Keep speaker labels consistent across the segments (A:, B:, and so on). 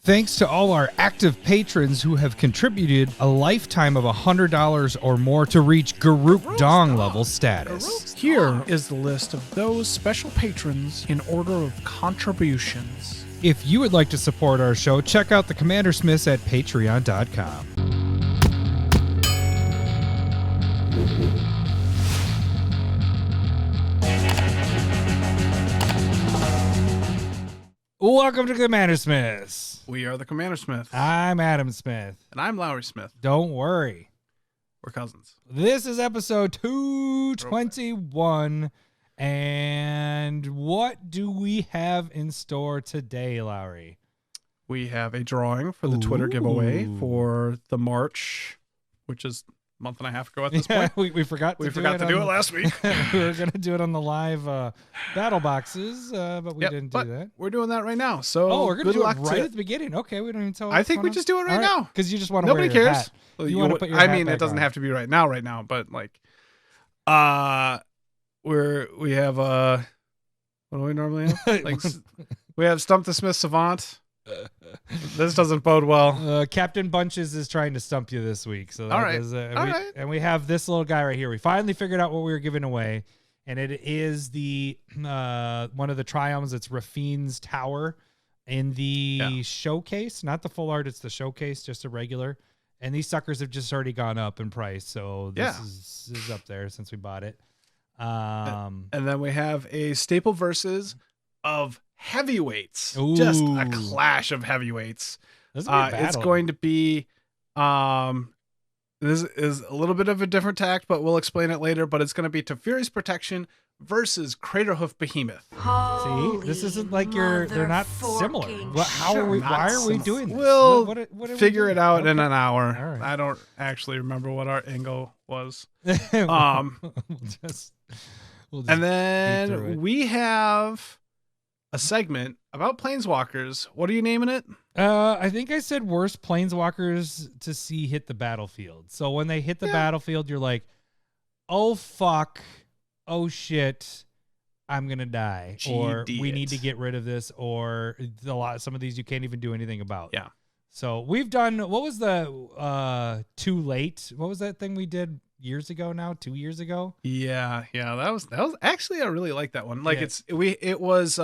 A: Thanks to all our active patrons who have contributed a lifetime of $100 or more to reach Garuk Dong level status.
B: Here is the list of those special patrons in order of contributions.
A: If you would like to support our show, check out the CommanderSmiths at patreon.com. Welcome to CommanderSmiths.
B: We are the CommanderSmiths.
A: I'm Adam Smith.
B: And I'm Lowery Smith.
A: Don't worry.
B: We're cousins.
A: This is episode 221. And what do we have in store today, Lowery?
B: We have a drawing for the Twitter giveaway for the March, which is a month and a half ago at this point.
A: We forgot to
B: do it last week.
A: We were going to do it on the live battle boxes, but we didn't do that.
B: We're doing that right now. So
A: we're going to do it right at the beginning. Okay, we don't even tell.
B: I think we just do it right now
A: because you just want to.
B: Nobody
A: wear your
B: cares.
A: Hat. You want to put your hat
B: it doesn't
A: on.
B: have to be right now, but like, we have what do we normally have? Like, we have Stump the Smith Savant. This doesn't bode well.
A: Captain Bunches is trying to stump you this week. So
B: all right.
A: And we have this little guy right here. We finally figured out what we were giving away, and it is the one of the triumphs. It's Rafine's Tower in the showcase, not the full art. It's the showcase, just a regular. And these suckers have just already gone up in price, so this is up there since we bought it.
B: And then we have a staple versus of heavyweights.
A: Ooh.
B: Just a clash of heavyweights.
A: It's
B: going to be this is a little bit of a different tact, but we'll explain it later. But it's going to be Teferi's Protection versus Craterhoof Behemoth.
A: See, this isn't like they're not similar. Why are we doing this?
B: We'll
A: what
B: figure it out in an hour.
A: Right.
B: I don't actually remember what our angle was.
A: We'll just
B: and then we have a segment about Planeswalkers. What are you naming it?
A: I think I said worst Planeswalkers to see hit the battlefield. So when they hit the battlefield, you're like, oh, fuck. Oh, shit. I'm going to die. Or we need to get rid of this. Or some of these you can't even do anything about.
B: Yeah.
A: So we've done, what was the Too Late? What was that thing we did years ago now? 2 years ago?
B: Yeah. That was actually, I really like that one. Like it was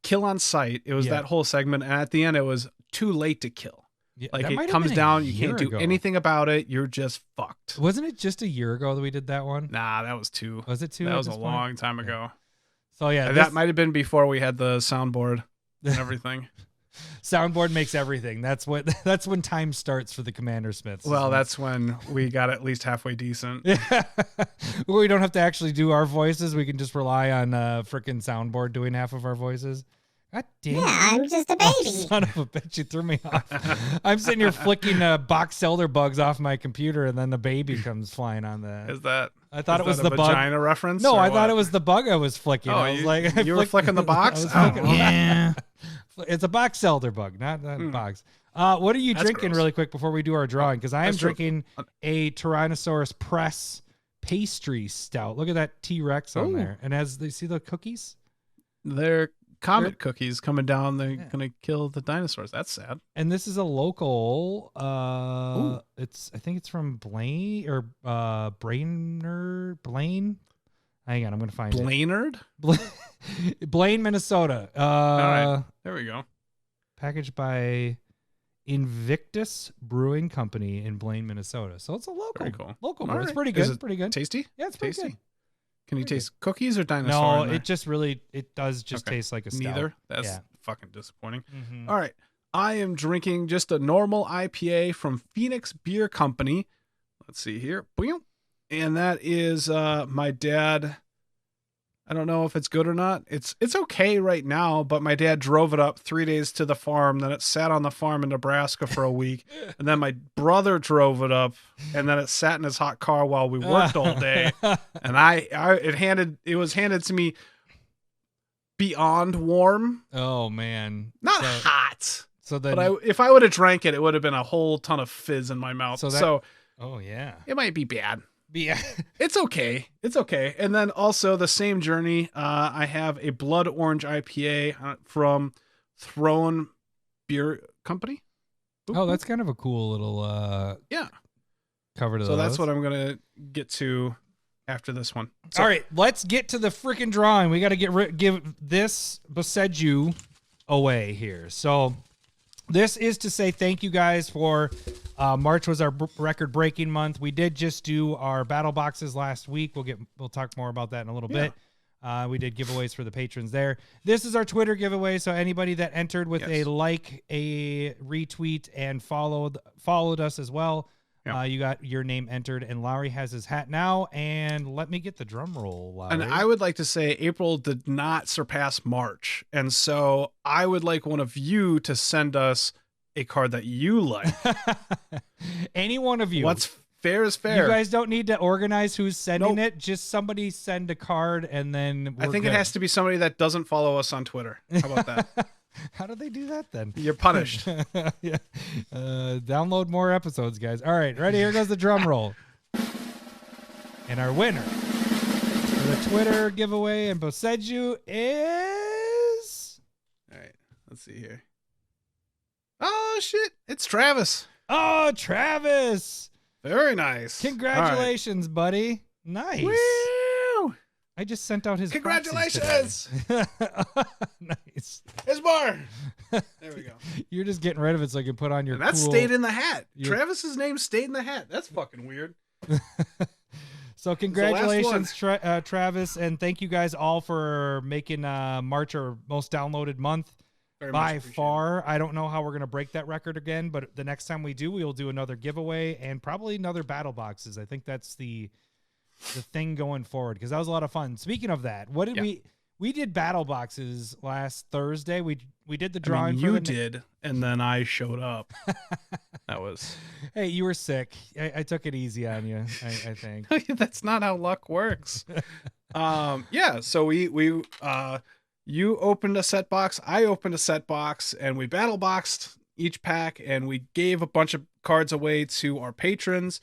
B: Kill on Sight. It was that whole segment. And at the end, it was Too Late to Kill. Yeah, like it comes down, you can't do anything about it. You're just fucked.
A: Wasn't it just a year ago that we did that one?
B: Nah, that was 2.
A: Was it 2?
B: That was a long time ago.
A: So
B: that might have been before we had the soundboard and everything.
A: Soundboard makes everything. That's when time starts for the CommanderSmiths.
B: Well, that's when we got at least halfway decent.
A: Yeah. We don't have to actually do our voices. We can just rely on frickin' soundboard doing half of our voices. God damn.
C: Yeah, I'm just a baby.
A: Oh, son of a bitch, you threw me off. I'm sitting here flicking box elder bugs off my computer, and then the baby comes flying on the.
B: I
A: thought it was the
B: vagina reference.
A: No, I thought it was the bug I was flicking.
B: Oh,
A: I was like,
B: you were flicking the box.
A: Yeah, it's a box elder bug, not box. What are you drinking, really quick, before we do our drawing? Because I am drinking a Tyrannosaurus Press pastry stout. Look at that T-Rex on there, and you see the cookies?
B: They're comet cookies coming down. They're gonna kill the dinosaurs. That's sad.
A: And this is a local. I think it's from Blaine or Brainerd. Blaine. Hang on, I'm gonna find
B: Blainerd?
A: Blaine, Minnesota.
B: All right, there we go.
A: Packaged by Invictus Brewing Company in Blaine, Minnesota. So it's a local.
B: Very cool.
A: Local.
B: All
A: It's
B: right.
A: pretty good.
B: Is it
A: pretty good.
B: Tasty?
A: Yeah, it's pretty
B: tasty.
A: good.
B: Can you taste cookies or dinosaur?
A: No, it just it does taste like a stout.
B: Neither. That's fucking disappointing.
A: Mm-hmm.
B: All right. I am drinking just a normal IPA from Phoenix Beer Company. Let's see here. And that is my dad. I don't know if it's good or not. It's okay right now, but my dad drove it up 3 days to the farm. Then it sat on the farm in Nebraska for a week. And then my brother drove it up, and then it sat in his hot car while we worked all day. And it was handed to me beyond warm.
A: Oh man.
B: Not hot.
A: So then,
B: but if I would have drank it, it would have been a whole ton of fizz in my mouth. So
A: oh yeah,
B: it might be bad.
A: Yeah,
B: it's okay. It's okay. And then also the same journey, I have a blood orange IPA from Throne Company.
A: Oh, that's kind of a cool little
B: yeah
A: cover to
B: so
A: those.
B: that's what I'm gonna get to after this one. So,
A: all right, let's get to the freaking drawing. We got to give this Boseiju away here. So this is to say thank you guys for March was our record-breaking month. We did just do our battle boxes last week. We'll talk more about that in a little bit. We did giveaways for the patrons there. This is our Twitter giveaway, so anybody that entered with a like, a retweet, and followed us as well, you got your name entered, and Lowery has his hat now. And let me get the drum roll, Lowery.
B: And I would like to say April did not surpass March, and so I would like one of you to send us a card that you like.
A: Any one of you.
B: What's fair is fair.
A: You guys don't need to organize who's sending it. Just somebody send a card, and then
B: I think
A: good.
B: it has to be somebody that doesn't follow us on Twitter. How about that?
A: How do they do that then?
B: You're punished.
A: Yeah. Download more episodes, guys. All right, ready? Here goes the drum roll. And our winner for the Twitter giveaway and Boseiju is...
B: All right, let's see here. Oh, shit. It's Travis.
A: Oh, Travis.
B: Very nice.
A: Congratulations, buddy. Nice.
B: Woo!
A: I just sent out his
B: congratulations.
A: Nice.
B: His bar. There we go.
A: You're just getting rid of it so I can put on your
B: And that
A: cool...
B: stayed in the hat. Travis's name stayed in the hat. That's fucking weird.
A: So congratulations, Travis, and thank you guys all for making March our most downloaded month by far. I don't know how we're going to break that record again, but the next time we do, we will do another giveaway and probably another battle boxes. I think that's the thing going forward, because that was a lot of fun. Speaking of that, what did we did battle boxes last Thursday. We did the drawing.
B: You did, and then I showed up. That was...
A: Hey, you were sick. I took it easy on you, I think.
B: That's not how luck works. So we you opened a set box, I opened a set box, and we battle boxed each pack, and we gave a bunch of cards away to our patrons.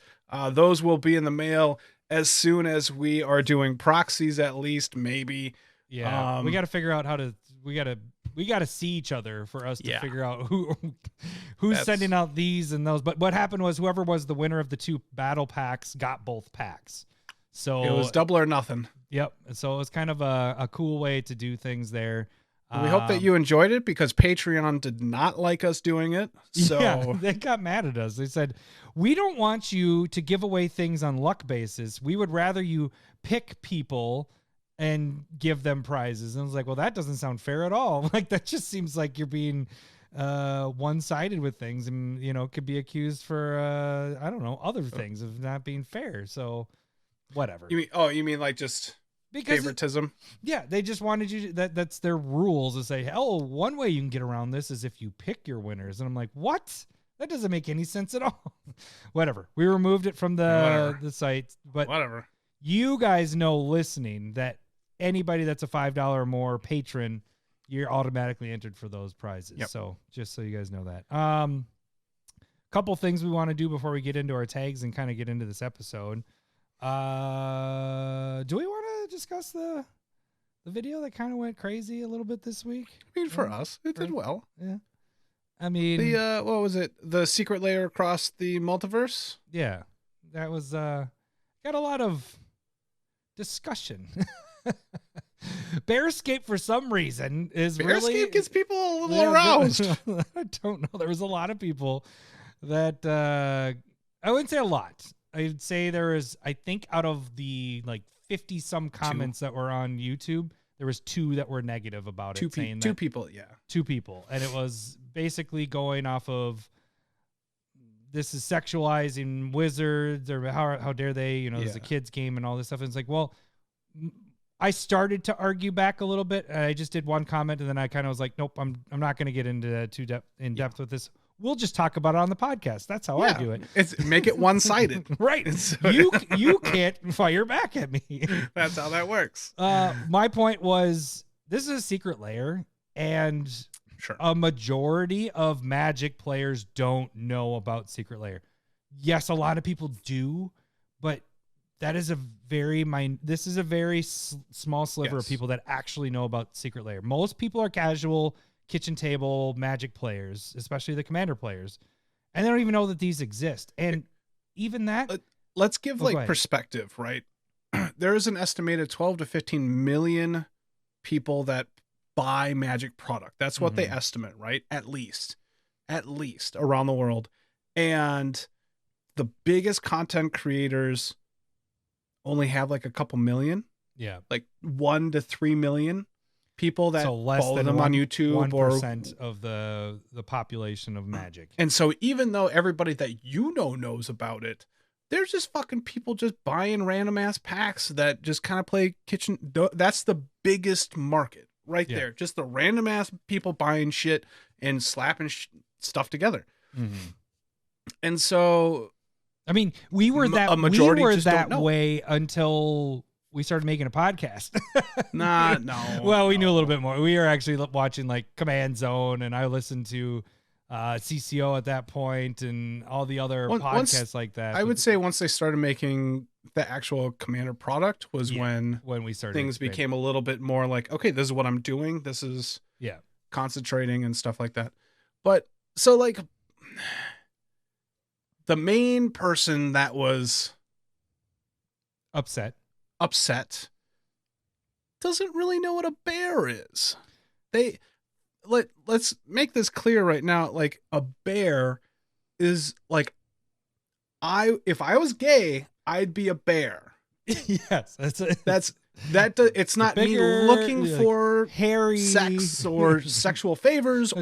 B: Those will be in the mail as soon as we are doing proxies, at least, maybe.
A: Yeah, we got to figure out how to. We got to see each other for us to figure out who's sending out these and those. But what happened was whoever was the winner of the two battle packs got both packs. So
B: it was double or nothing.
A: Yep. So it was kind of a cool way to do things there.
B: We hope that you enjoyed it, because Patreon did not like us doing it. So
A: yeah, they got mad at us. They said, we don't want you to give away things on luck basis. We would rather you pick people and give them prizes. And I was like, well, that doesn't sound fair at all. Like, that just seems like you're being one-sided with things, and, you know, could be accused for, I don't know, other things of not being fair. So whatever.
B: You mean like just... because favoritism?
A: Yeah, they just wanted you to, that's their rules, to say, oh, one way you can get around this is if you pick your winners. And I'm like, what? That doesn't make any sense at all. Whatever. We removed it from the site, but
B: whatever.
A: You guys know, listening, that anybody that's a $5 or more patron, you're automatically entered for those prizes.
B: Yep.
A: So just so you guys know that. Couple things we want to do before we get into our tags and kind of get into this episode. Do we want to discuss the video that kind of went crazy a little bit this week?
B: I mean, for us, it did well.
A: Yeah. I mean,
B: the what was it? The secret layer across the multiverse?
A: Yeah. That was got a lot of discussion. Bearscape, for some reason,
B: Bearscape gets people a little aroused.
A: I don't know. There was a lot of people that I wouldn't say a lot. I'd say there is, I think, out of the like 50 some comments that were on YouTube, there was 2 that were negative about it.
B: Two people.
A: And it was basically going off of, this is sexualizing wizards, or how dare they, you know, there's a kids game and all this stuff. And it's like, well, I started to argue back a little bit. I just did one comment, and then I kind of was like, nope, I'm not going to get into in depth with this. We'll just talk about it on the podcast. That's how I do it.
B: Make it one-sided.
A: Right. You can't fire back at me.
B: That's how that works.
A: My point was, this is a secret layer, and a majority of Magic players don't know about secret layer. Yes, a lot of people do, but that is this is a very small sliver of people that actually know about secret layer. Most people are casual, kitchen table Magic players, especially the Commander players, and they don't even know that these exist. And even that,
B: let's give perspective, right? There is an estimated 12 to 15 million people that buy Magic product. That's what they estimate, right? At least around the world. And the biggest content creators only have like a couple million.
A: Yeah.
B: Like 1 to 3 million people that
A: less
B: follow
A: than
B: them on YouTube,
A: 1% of the population of Magic.
B: And so even though everybody that knows about it, there's just fucking people just buying random ass packs that just kind of play kitchen. That's the biggest market right there. Just the random ass people buying shit and slapping stuff together. And so,
A: I mean, we were that way until we started making a podcast.
B: No.
A: Well, we knew a little bit more. We were actually watching like Command Zone, and I listened to CCO at that point and all the other podcasts like that.
B: I would say once they started making the actual Commander product was when
A: we started
B: things became a little bit more like, okay, this is what I'm doing. This is concentrating and stuff like that. But so like the main person that was
A: upset
B: doesn't really know what a bear is. Let's make this clear right now. Like a bear is like, if I was gay, I'd be a bear.
A: Yes,
B: it's not bigger, me looking for
A: hairy
B: sex or sexual favors,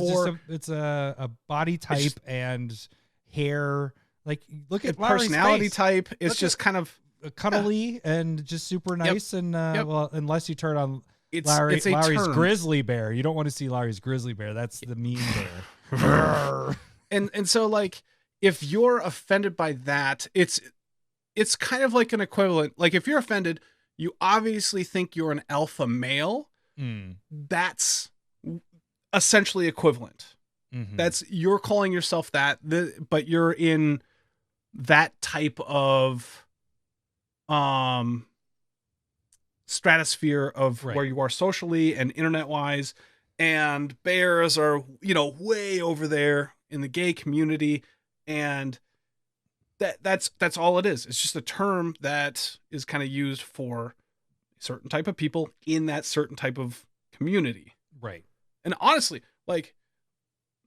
A: it's a body type and hair. Like look at
B: personality
A: face.
B: Type. It's just kind of
A: cuddly and just super nice. And well, unless you turn on Larry's grizzly bear. You don't want to see Larry's grizzly bear. That's the mean bear.
B: and so like if you're offended by that, it's kind of like an equivalent. Like if you're offended, you obviously think you're an alpha male. That's essentially equivalent. You're calling yourself that, but you're in that type of stratosphere of where you are socially and internet wise, and bears are way over there in the gay community, and that's all it is. It's just a term that is kind of used for a certain type of people in that certain type of community,
A: right?
B: And honestly, like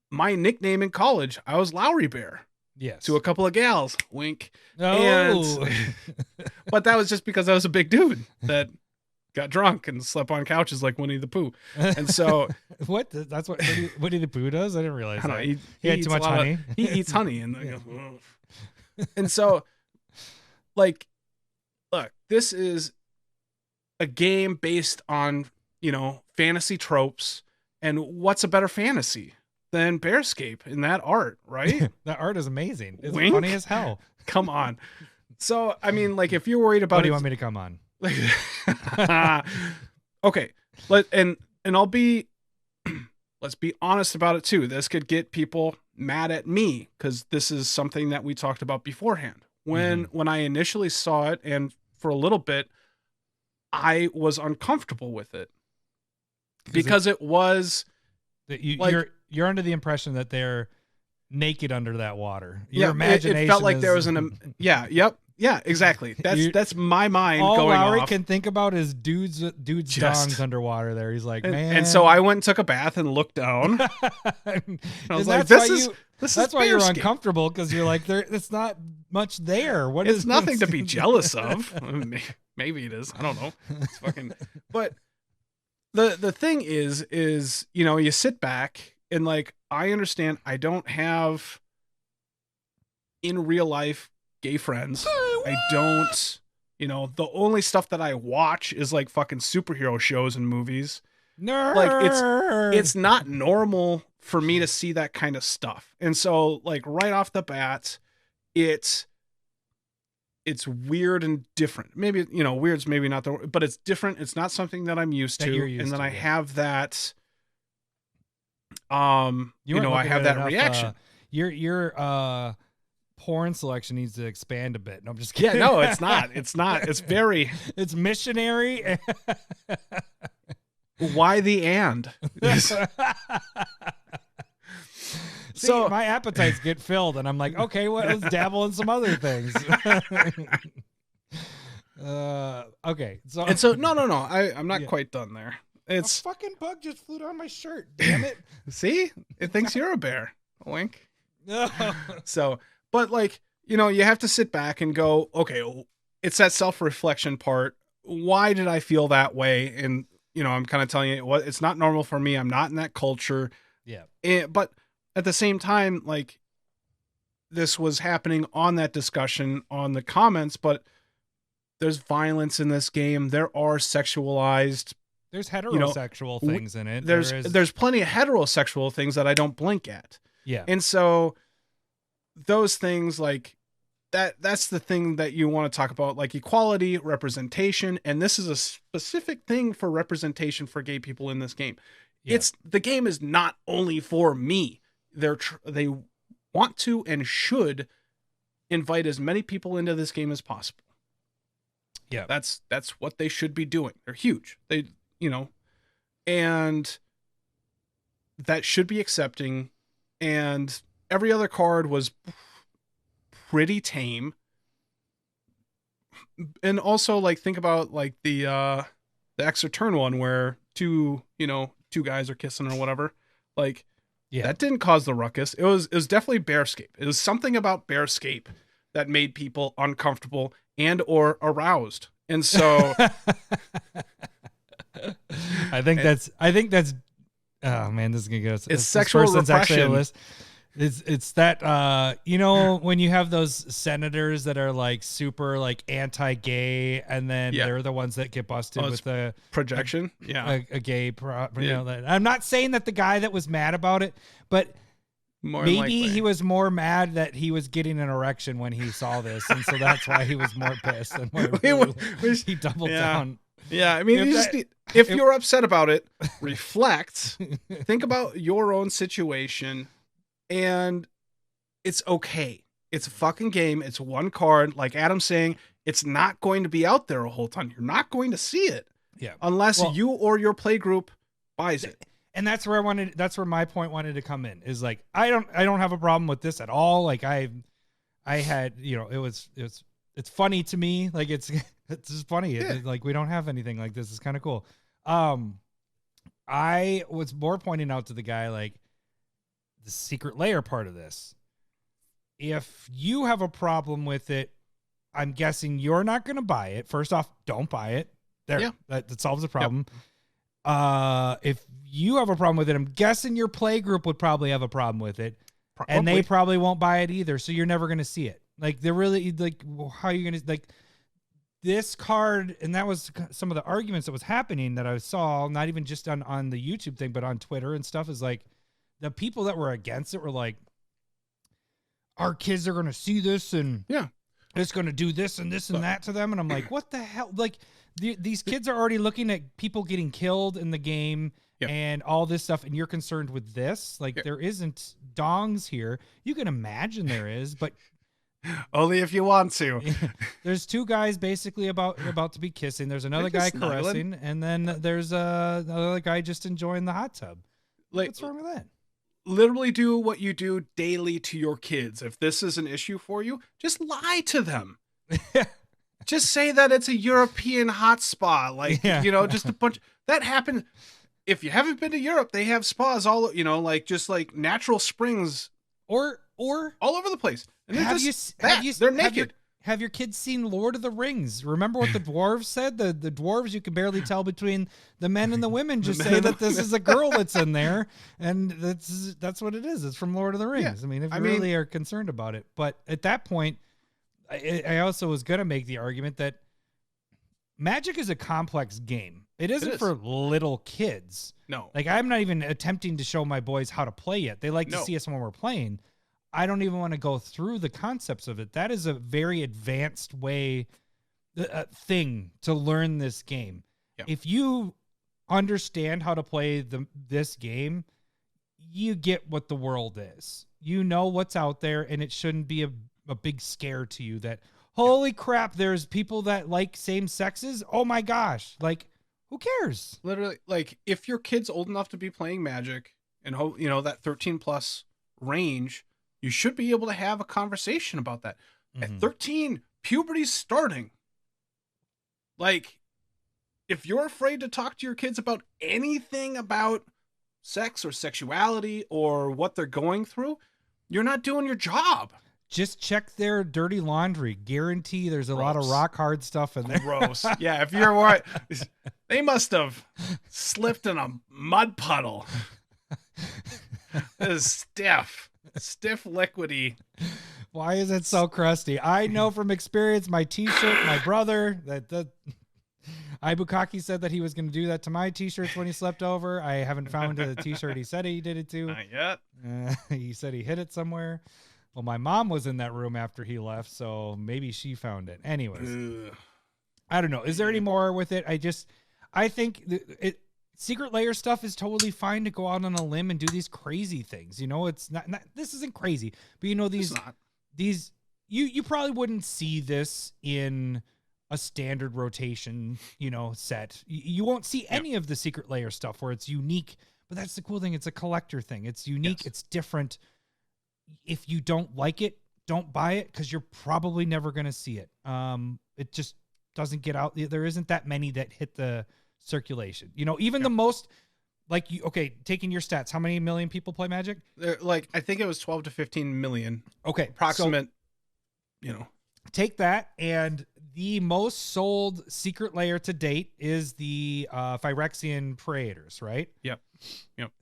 B: my nickname in college, I was Lowery Bear.
A: Yes.
B: To a couple of gals, wink.
A: Oh.
B: But that was just because I was a big dude that got drunk and slept on couches like Winnie the Pooh. And so
A: what? That's what Winnie the Pooh does? I didn't realize that.
B: He
A: had too much honey.
B: He eats honey and so like, look, this is a game based on, fantasy tropes, and what's a better fantasy than Bearscape in that art, right?
A: That art is amazing. It's
B: Wink?
A: funny as hell.
B: Come on. So, I mean, like, if you're worried about
A: what do you want me to come on?
B: Okay. Let's be honest about it too. This could get people mad at me because this is something that we talked about beforehand. When I initially saw it, and for a little bit, I was uncomfortable with it because it was
A: you're under the impression that they're naked under that water. Your imagination
B: it felt like there was exactly. That's my mind
A: all
B: going
A: Lowery
B: off.
A: Can think about is dudes dongs underwater there. He's like, man.
B: And so I went and took a bath and looked down. I was like, that's why you're
A: uncomfortable, because you're like, it's not much there.
B: It's nothing to be jealous of. Maybe it is. I don't know. It's fucking. But the thing is you sit back and like, I understand I don't have in real life gay friends. I don't, the only stuff that I watch is like fucking superhero shows and movies.
A: Nerd.
B: Like it's not normal for me to see that kind of stuff. And so like right off the bat, it's weird and different. Maybe, weird's maybe not but it's different. It's not something that I'm used to. And then I have that, I have that reaction.
A: Your porn selection needs to expand a bit. No, I'm just kidding.
B: Yeah, no, it's not. It's very.
A: It's missionary.
B: Why the and?
A: See, so my appetites get filled, and I'm like, okay, well, let's dabble in some other things. Okay,
B: so no, I'm not quite done there. It's
A: a fucking bug just flew down my shirt. Damn it!
B: See, it thinks you're a bear. Wink. So, but like, you know, you have to sit back and go, okay, it's that self-reflection part. Why did I feel that way? And you know, I'm kind of telling you, what it's not normal for me. I'm not in that culture.
A: Yeah.
B: But at the same time, like, this was happening on that discussion on the comments, but there's violence in this game. There are sexualized.
A: There's heterosexual things in it.
B: There's plenty of heterosexual things that I don't blink at.
A: Yeah.
B: And so those things, like, that's the thing that you want to talk about, like equality, representation. And this is a specific thing for representation for gay people in this game. Yeah. The game is not only for me. They want to and should invite as many people into this game as possible.
A: Yeah.
B: That's what they should be doing. They're huge. They, you know, and that should be accepting. And every other card was pretty tame. And also, like, think about like the extra turn one where two guys are kissing or whatever. Like, yeah, that didn't cause the ruckus. It was definitely Bearscape. It was something about Bearscape that made people uncomfortable and or aroused. And so
A: I think that's oh man, this is gonna go.
B: It's sexual repression.
A: It's that you know, when you have those senators that are like super like anti-gay, and then they're the ones that get busted with the
B: projection.
A: A gay. You know, that, I'm not saying that the guy that was mad about it, but maybe he was more mad that he was getting an erection when he saw this, and so that's why he was more pissed and he doubled down.
B: Yeah, I mean, if you're upset about it, reflect, think about your own situation. And it's okay. It's a fucking game. It's one card. Like Adam's saying, it's not going to be out there a whole ton. You're not going to see it.
A: Yeah.
B: Unless you or your play group buys it.
A: And that's where my point wanted to come in, is like, I don't have a problem with this at all. Like I had, you know, it's funny to me. Like it's just funny. Yeah. Like we don't have anything like this. It's kind of cool. I was more pointing out to the guy, like, the secret layer part of this. If you have a problem with it, I'm guessing you're not going to buy it. First off, don't buy it. That solves the problem. Yep. If you have a problem with it, I'm guessing your play group would probably have a problem with it. Probably. And they probably won't buy it either. So you're never going to see it. Like, they're really like, how are you going to, like, this card? And that was some of the arguments that was happening that I saw, not even just on the YouTube thing, but on Twitter and stuff, is like, the people that were against it were like, our kids are going to see this and it's going to do this and this and that to them. And I'm like, what the hell? Like, these kids are already looking at people getting killed in the game and all this stuff. And you're concerned with this. Like, there isn't dongs here. You can imagine there is, but
B: only if you want to.
A: There's two guys basically about to be kissing. There's another guy caressing. And then there's another guy just enjoying the hot tub. Like, what's wrong with that?
B: Literally do what you do daily to your kids. If this is an issue for you, just lie to them. Just say that it's a European hot spa. Like, you know, just a bunch that happens. If you haven't been to Europe, they have spas all, you know, like just like natural springs
A: or
B: all over the place. And they're they're naked.
A: Have your kids seen Lord of the Rings? Remember what the dwarves said? The dwarves, you can barely tell between the men and the women. Just say that this is a girl that's in there, and that's what it is. It's from Lord of the Rings. Yeah. I mean, if you really are concerned about it. But at that point, I also was going to make the argument that Magic is a complex game. It isn't for little kids.
B: No.
A: Like, I'm not even attempting to show my boys how to play yet. They like to see us when we're playing. I don't even want to go through the concepts of it. That is a very advanced thing to learn this game. Yep. If you understand how to play this game, you get what the world is. You know what's out there, and it shouldn't be a big scare to you that, holy crap, there's people that like same sexes. Oh my gosh. Like, Who cares?
B: Literally, like, if your kid's old enough to be playing Magic and, you know, that 13 plus range, you should be able to have a conversation about that. At 13, puberty's starting. Like, if you're afraid to talk to your kids about anything about sex or sexuality or what they're going through, you're not doing your job.
A: Just check their dirty laundry. Guarantee there's a lot of rock hard stuff in there.
B: Gross. Yeah, if you're right, they must have slipped in a mud puddle. It is stiff, liquidy.
A: Why is it so crusty? I know from experience. My T-shirt, my brother, that Ibukaki said that he was going to do that to my T-shirts when he slept over. I haven't found the T-shirt he said he did it to.
B: Not yet.
A: He said he hid it somewhere. Well, my mom was in that room after he left, so maybe she found it. Anyways, I don't know. Is there any more with it? I think Secret Lair stuff is totally fine to go out on a limb and do these crazy things. You know, it's not this isn't crazy, but you know, you probably wouldn't see this in a standard rotation, you know, set. You won't see any of the Secret Lair stuff where it's unique, but that's the cool thing. It's a collector thing. It's unique. Yes. It's different. If you don't like it, don't buy it because you're probably never going to see it. It just doesn't get out. There isn't that many that hit the circulation. You know, even the most, like, taking your stats, how many million people play Magic?
B: Like, I think it was 12 to 15 million.
A: Okay.
B: Approximate,
A: so, you know. Take that, and the most sold Secret Lair to date is the Phyrexian Praetors, right?
B: Yep.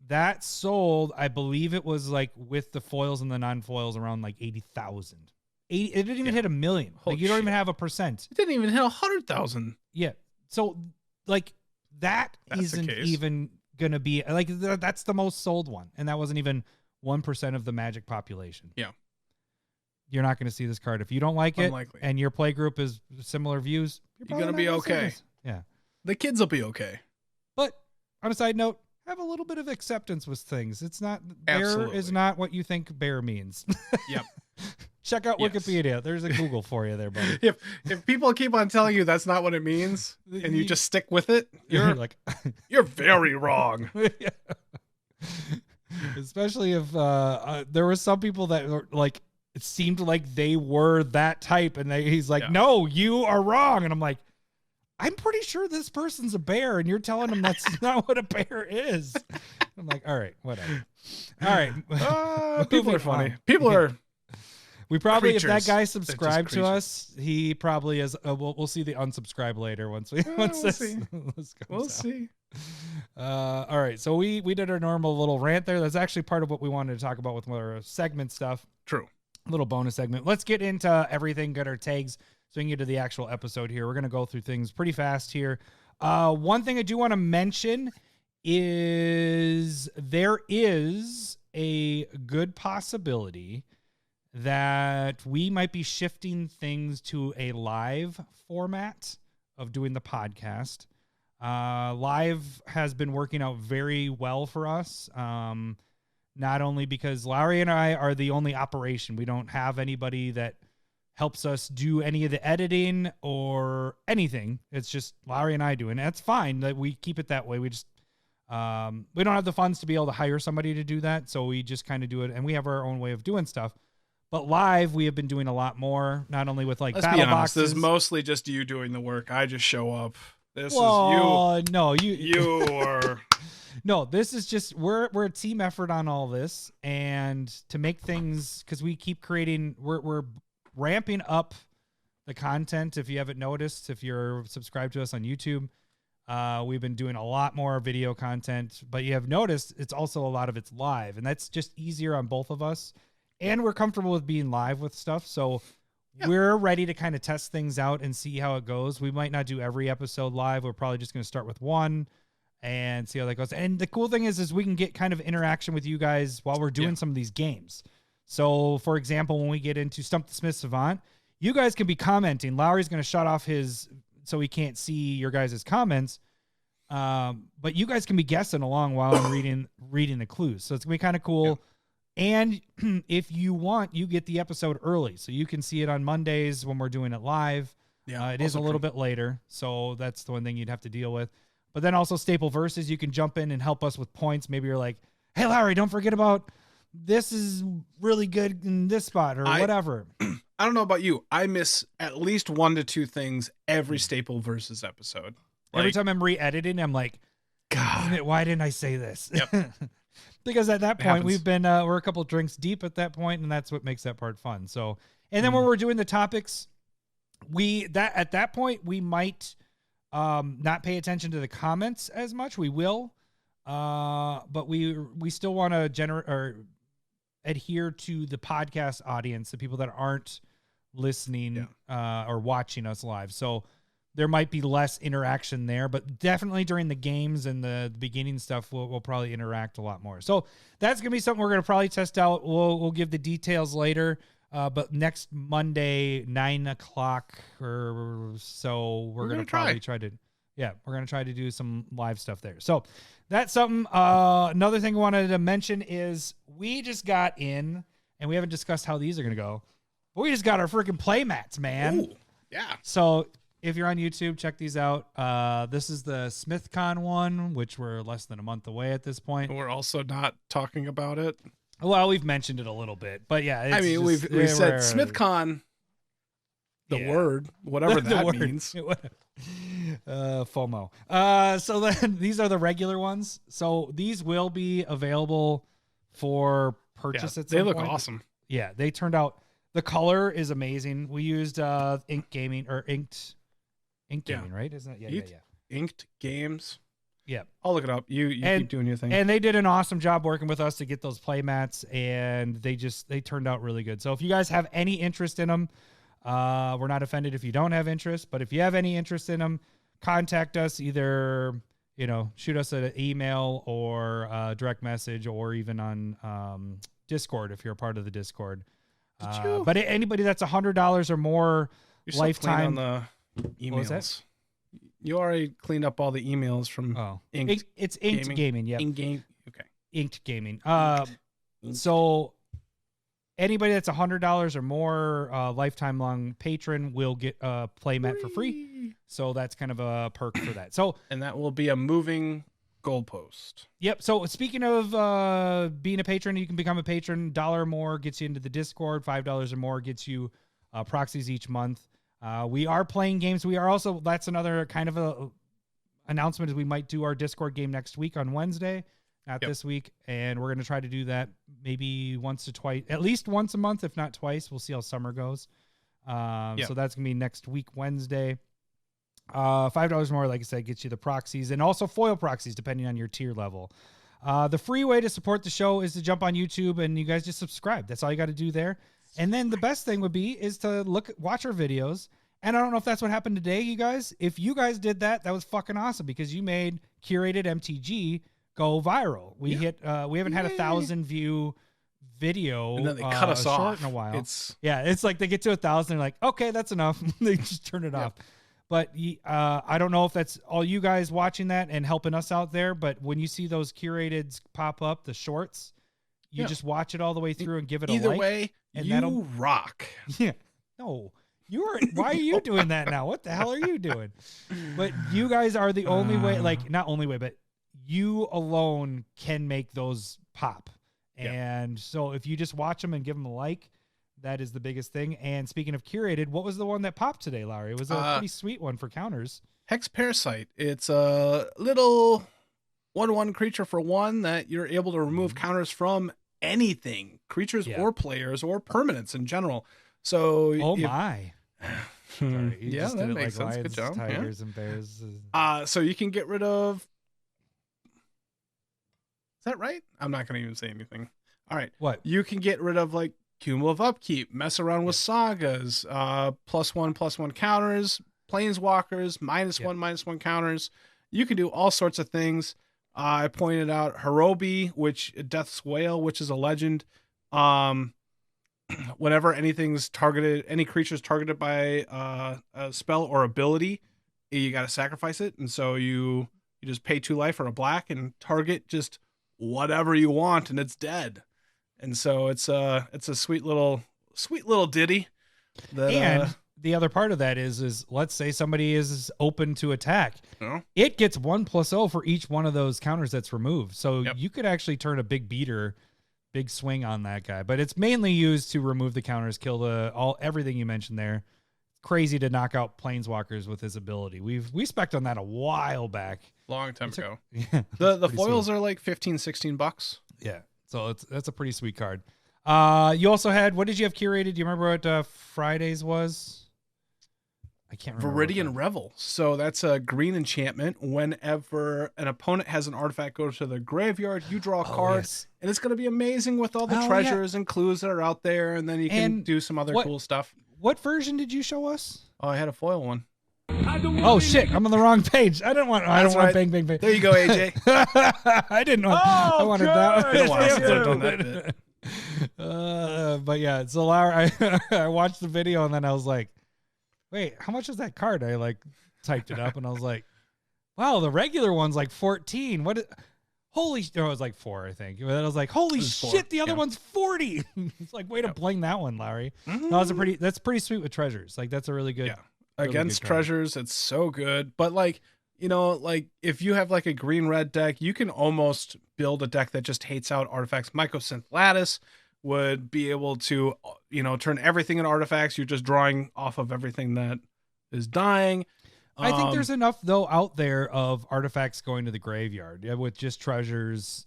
A: That sold, I believe it was like with the foils and the non-foils around like 80,000. It didn't even hit 1 million. Like, you don't even have a percent.
B: It didn't even hit 100,000.
A: Yeah. So like that's isn't even going to be like, that's the most sold one. And that wasn't even 1% of the Magic population.
B: Yeah.
A: You're not going to see this card. If you don't like it and your play group is similar views,
B: you're going to be okay.
A: Yeah.
B: The kids will be okay.
A: But on a side note, have a little bit of acceptance with things. It's not, bear is not what you think bear means.
B: Yep.
A: Check out Wikipedia. There's a Google for you there, buddy.
B: If people keep on telling you that's not what it means and you just stick with it, you're like, you're very wrong.
A: Yeah. Especially if there were some people that were like, it seemed like they were that type, and he's like, no, you are wrong. And I'm like, I'm pretty sure this person's a bear, and you're telling them that's not what a bear is. I'm like, all right, whatever. All right.
B: People are funny. People are.
A: We probably, if that guy subscribed to us, he probably is. We'll see the unsubscribe later once this
B: see. We'll see.
A: All right. So we did our normal little rant there. That's actually part of what we wanted to talk about with our segment stuff.
B: True.
A: Little bonus segment. Let's get into everything, get our tags, so we can get to the actual episode here. We're going to go through things pretty fast here. One thing I do want to mention is there is a good possibility that we might be shifting things to a live format of doing the podcast. Live has been working out very well for us. Not only because Lowery and I are the only operation. We don't have anybody that helps us do any of the editing or anything. It's just Lowery and I do. And that's fine that we keep it that way. We just, we don't have the funds to be able to hire somebody to do that. So we just kind of do it. And we have our own way of doing stuff. But live, we have been doing a lot more, not only with like battle boxes.
B: This is mostly just you doing the work. I just show up. This is you.
A: No,
B: you are.
A: No, this is just, we're a team effort on all this, and to make things, because we keep creating, we're ramping up the content. If you haven't noticed, if you're subscribed to us on YouTube, we've been doing a lot more video content, but you have noticed it's also a lot of it's live, and that's just easier on both of us, and we're comfortable with being live with stuff. So we're ready to kind of test things out and see how it goes. We might not do every episode live. We're probably just going to start with one and see how that goes. And the cool thing is we can get kind of interaction with you guys while we're doing some of these games. So, for example, when we get into Stump the Smith Savant, you guys can be commenting. Lowery's going to shut off his, so he can't see your guys' comments. But you guys can be guessing along while I'm reading the clues. So it's going to be kind of cool. Yeah. And if you want, you get the episode early. So you can see it on Mondays when we're doing it live. Yeah, it is a little bit later. So that's the one thing you'd have to deal with. But then also Staple Versus, you can jump in and help us with points. Maybe you're like, hey, Lowery, don't forget about this is really good in this spot or whatever.
B: I don't know about you. I miss at least 1 to 2 things every Staple Versus episode.
A: Every time I'm re-editing, I'm like, God, why didn't I say this?
B: Yep.
A: Because at that point, we've been, we're a couple drinks deep at that point, and that's what makes that part fun. So, and then when we're doing the topics, at that point, we might not pay attention to the comments as much. We will, but we still want to adhere to the podcast audience, the people that aren't listening or watching us live. So there might be less interaction there, but definitely during the games and the beginning stuff, we'll probably interact a lot more. So that's going to be something we're going to probably test out. We'll give the details later. But next Monday, 9:00 or so, we're going to probably try to do some live stuff there. So that's something. Another thing I wanted to mention is we just got in, and we haven't discussed how these are going to go, but we just got our freaking play mats, man.
B: Ooh, yeah.
A: So if you're on YouTube, check these out. This is the SmithCon one, which we're less than a month away at this point.
B: We're also not talking about it.
A: Well, we've mentioned it a little bit, but yeah.
B: I mean, we've said SmithCon, the word, whatever that means.
A: FOMO. So then these are the regular ones. So these will be available for purchase at some
B: point. They look
A: point.
B: awesome.
A: Yeah, they turned out. The color is amazing. We used Inked Gaming, right? Isn't it? Yeah.
B: Inked Games.
A: Yeah.
B: I'll look it up. You keep doing your thing.
A: And they did an awesome job working with us to get those play mats, and they turned out really good. So if you guys have any interest in them, we're not offended if you don't have interest, but if you have any interest in them, contact us, either, shoot us an email or a direct message, or even on Discord if you're a part of the Discord. But anybody that's $100 or more lifetime
B: on the emails. What was that? You already cleaned up all the emails from
A: Inked. It's Inked Gaming. Yeah.
B: Okay.
A: Inked Gaming. So anybody that's $100 or more lifetime long patron will get a playmat for free. So that's kind of a perk for that. So
B: and that will be a moving goalpost.
A: Yep. So speaking of being a patron, you can become a patron. $1 or more gets you into the Discord. $5 or more gets you proxies each month. We are playing games. We are also, that's another kind of a announcement, is we might do our Discord game next week on Wednesday, not this week. And we're going to try to do that maybe once to twice, at least once a month, if not twice. We'll see how summer goes. So that's going to be next week, Wednesday. $5 more, like I said, gets you the proxies and also foil proxies, depending on your tier level. The free way to support the show is to jump on YouTube and you guys just subscribe. That's all you got to do there. And then the best thing would be is to watch our videos. And I don't know if that's what happened today, you guys. If you guys did that, that was fucking awesome, because you made curated MTG go viral. We haven't had 1,000 view video,
B: and then they cut us off
A: in a while.
B: It's
A: like they get to 1,000, they're like, okay, that's enough. They just turn it off. But I don't know if that's all you guys watching that and helping us out there. But when you see those curated pop up, the shorts, you just watch it all the way through and give it a like.
B: Either way, and you rock.
A: Yeah. No, why are you doing that now? What the hell are you doing? But you guys are the only way, not only way, but you alone can make those pop. And so if you just watch them and give them a like, that is the biggest thing. And speaking of curated, what was the one that popped today, Lowery? It was a pretty sweet one for counters.
B: Hex Parasite. It's a little 1/1 creature for 1 that you're able to remove counters from anything, creatures or players or permanents in general. So
A: my. Sorry,
B: that makes sense.
A: Lions,
B: good job.
A: Tigers and bears.
B: So you can get rid of. Is that right? I'm not going to even say anything. All right.
A: What?
B: You can get rid of cumulative upkeep, mess around with sagas, +1/+1 counters, planeswalkers, -1/-1 counters. You can do all sorts of things. I pointed out Hirobi, which Death's Wail, which is a legend. Whenever anything's targeted, any creature's targeted by a spell or ability, you got to sacrifice it, and so you just pay 2 life or a black and target just whatever you want, and it's dead. And so it's a sweet little ditty. That,
A: and the other part of that is let's say somebody is open to attack.
B: Oh.
A: It gets 1+0 for each one of those counters that's removed. So you could actually turn a big big swing on that guy. But it's mainly used to remove the counters, kill everything you mentioned there. Crazy to knock out Planeswalkers with his ability. We spec'd on that a while back.
B: Long time ago.
A: Yeah,
B: the foils are like $15-$16.
A: Yeah. So that's a pretty sweet card. You also had, what did you have curated? Do you remember what Fridays was? I can't remember.
B: Viridian Revel. So that's a green enchantment. Whenever an opponent has an artifact go to the graveyard, you draw a card, and it's going to be amazing with all the treasures and clues that are out there, and then you can do some other cool stuff.
A: What version did you show us?
B: Oh, I had a foil one.
A: Oh shit! I'm on the wrong page. I don't want bang bang bang.
B: There you go, AJ.
A: I didn't want. I wanted that.
B: I don't want to have done that bit.
A: But yeah, so Lair, I watched the video and then I was like, wait, how much is that card? I like typed it up and I was like, wow, the regular one's like 14. Holy, no, it was like 4, I think. But then I was like, holy shit, the other one's 40. It's like, way to bling that one, Lowery.
B: Mm-hmm.
A: No, that's pretty sweet with treasures. Like, that's a really good.
B: Yeah. Against treasures, it's so good. But like, if you have like a green-red deck, you can almost build a deck that just hates out artifacts. Mycosynth Lattice would be able to, turn everything into artifacts. You're just drawing off of everything that is dying.
A: I think there's enough though out there of artifacts going to the graveyard with just treasures.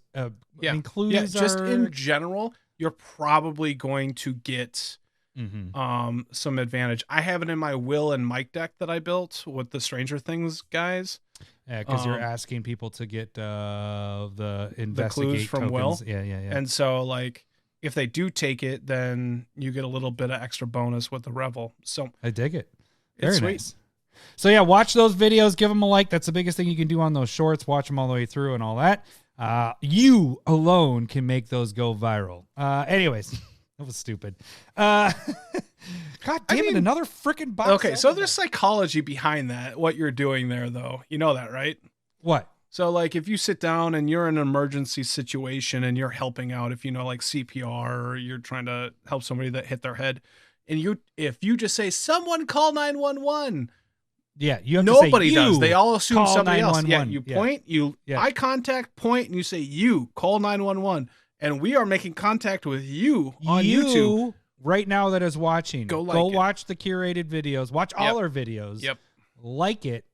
B: Just in general, you're probably going to get some advantage. I have it in my Will and Mike deck that I built with the Stranger Things guys.
A: Yeah, because you're asking people to get the investigate
B: clues from
A: tokens.
B: Will.
A: Yeah.
B: And so like, if they do take it, then you get a little bit of extra bonus with the Revel. So
A: I dig it.
B: Very
A: Very nice. So yeah, watch those videos. Give them a like. That's the biggest thing you can do on those shorts. Watch them all the way through and all that. You alone can make those go viral. Anyways, that was stupid. God damn it, another freaking box.
B: Okay, so there's psychology behind that, what you're doing there, though. You know that, right?
A: What?
B: So, like, if you sit down and you're in an emergency situation and you're helping out, if you know, like CPR, or you're trying to help somebody that hit their head, and if you just say, someone call 911.
A: Yeah, you have
B: nobody
A: to say,
B: does. They all assume somebody else. Yeah, you point, eye contact, point, and you say, you call 911. And we are making contact with you on YouTube
A: right now that is watching.
B: Go
A: watch the curated videos. Watch all our videos.
B: Yep.
A: Like it,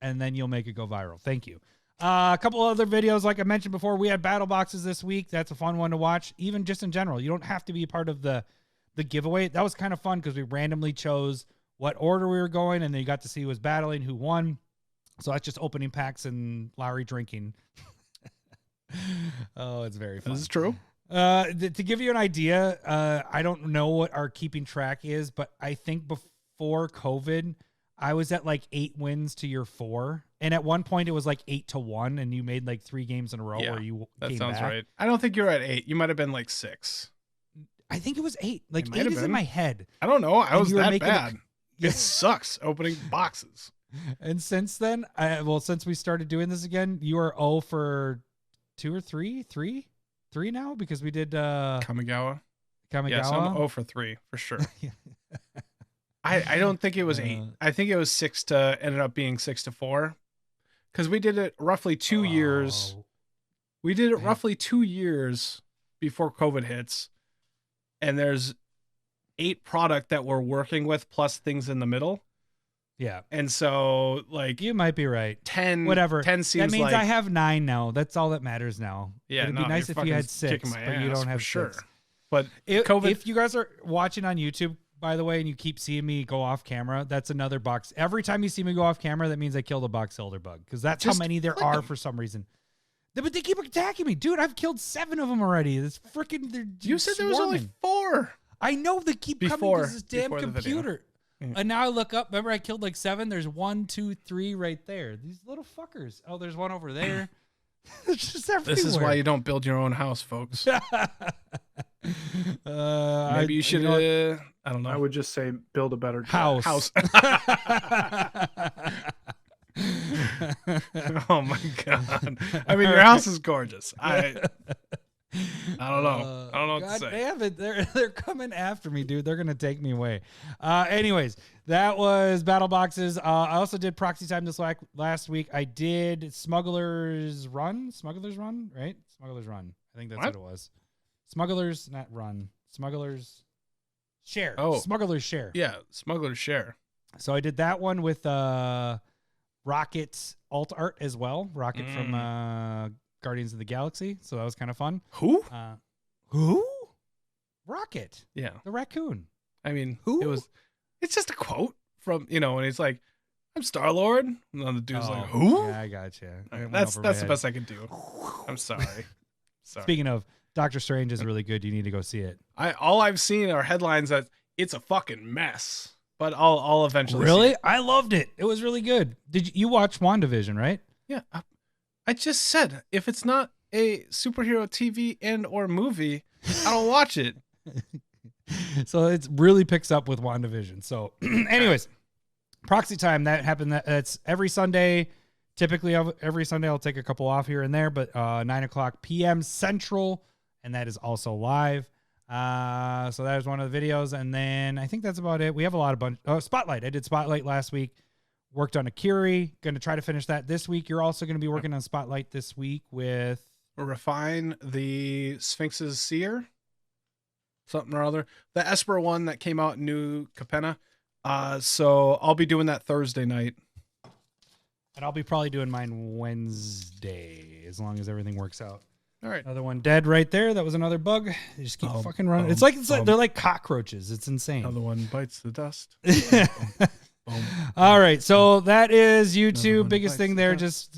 A: and then you'll make it go viral. Thank you. A couple other videos, like I mentioned before, we had battle boxes this week. That's a fun one to watch, even just in general. You don't have to be a part of the giveaway. That was kind of fun because we randomly chose what order we were going, and then you got to see who was battling, who won. So that's just opening packs and Lowery drinking. Oh, it's very fun.
B: This is true.
A: To give you an idea, I don't know what our keeping track is, but I think before COVID, I was at like 8 wins to your 4. And at one point it was like 8-1, and you made like 3 games in a row where you came
B: sounds
A: back.
B: right. I don't think you're at 8. You might have been like 6.
A: I think it was 8. Like 8 is in my head.
B: I don't know. I was that bad. It sucks opening boxes.
A: And since then, since we started doing this again, you are 0 for 2 or 3? 3 now? Because we did
B: Kamigawa.
A: Yes,
B: I'm 0 for 3 for sure. I don't think it was 8. I think it was ended up being 6-4. Because we did it roughly 2 years. We did it roughly 2 years before COVID hits. And there's 8 product that we're working with plus things in the middle.
A: Yeah.
B: And so, like,
A: you might be right.
B: 10,
A: whatever.
B: 10 seems
A: that means
B: like,
A: I have 9 now. That's all that matters now.
B: Yeah.
A: It'd be nice if you had 6, but you don't have 6.
B: But
A: if you guys are watching on YouTube, by the way, and you keep seeing me go off camera, that's another box. Every time you see me go off camera, that means I killed a box elder bug, because that's how many there are for some reason. But they keep attacking me, dude. I've killed 7 of them already. This freaking.
B: You said there was only 4.
A: I know they keep coming because this damn computer. And now I look up. Remember, I killed like 7. There's 1, 2, 3 right there. These little fuckers. Oh, there's one over there. It's just everywhere.
B: This is why you don't build your own house, folks. Maybe you should. I don't know.
C: I would just say build a better
B: house. Oh my god! I mean, your house is gorgeous. I I don't know. I don't know what
A: God
B: to say.
A: damn it. They're coming after me, dude. They're going to take me away. Anyways, that was Battle Boxes. I also did Proxy Time this last week. I did Smuggler's Run, right? Smuggler's Run. I think that's what it was. Smuggler's, not Run. Smuggler's Share.
B: Oh.
A: Smuggler's Share.
B: Yeah, Smuggler's Share.
A: So I did that one with Rocket alt art as well. Rocket from Guardians of the Galaxy. So that was kind of fun.
B: Who?
A: Who? Rocket.
B: Yeah.
A: The raccoon.
B: I mean,
A: Who?
B: it's just a quote from, and he's like, I'm Star-Lord. And then the dude's like, who?
A: Yeah, I got you.
B: That's the best I can do. I'm sorry.
A: Speaking of, Doctor Strange is really good. You need to go see it.
B: All I've seen are headlines that it's a fucking mess, but I'll eventually
A: Really?
B: see it.
A: I loved it. It was really good. Did you watch WandaVision, right?
B: Yeah. I just said, if it's not a superhero TV and or movie, I don't watch it.
A: So it really picks up with WandaVision. So anyways, Proxy Time, that happened. That's every Sunday. Typically every Sunday I'll take a couple off here and there, but 9:00 p.m. Central, and that is also live. So that was one of the videos, and then I think that's about it. We have a lot of Spotlight. I did Spotlight last week. Worked on Akiri. Going to try to finish that this week. You're also going to be working on Spotlight this week with
B: Refine the Sphinx's Seer, something or other. The Esper one that came out, new Capenna. So I'll be doing that Thursday night.
A: And I'll be probably doing mine Wednesday, as long as everything works out.
B: All right.
A: Another one dead right there. That was another bug. They just keep fucking running. It's like they're like cockroaches. It's insane.
B: Another one bites the dust.
A: All right, so that is YouTube. Biggest thing there, just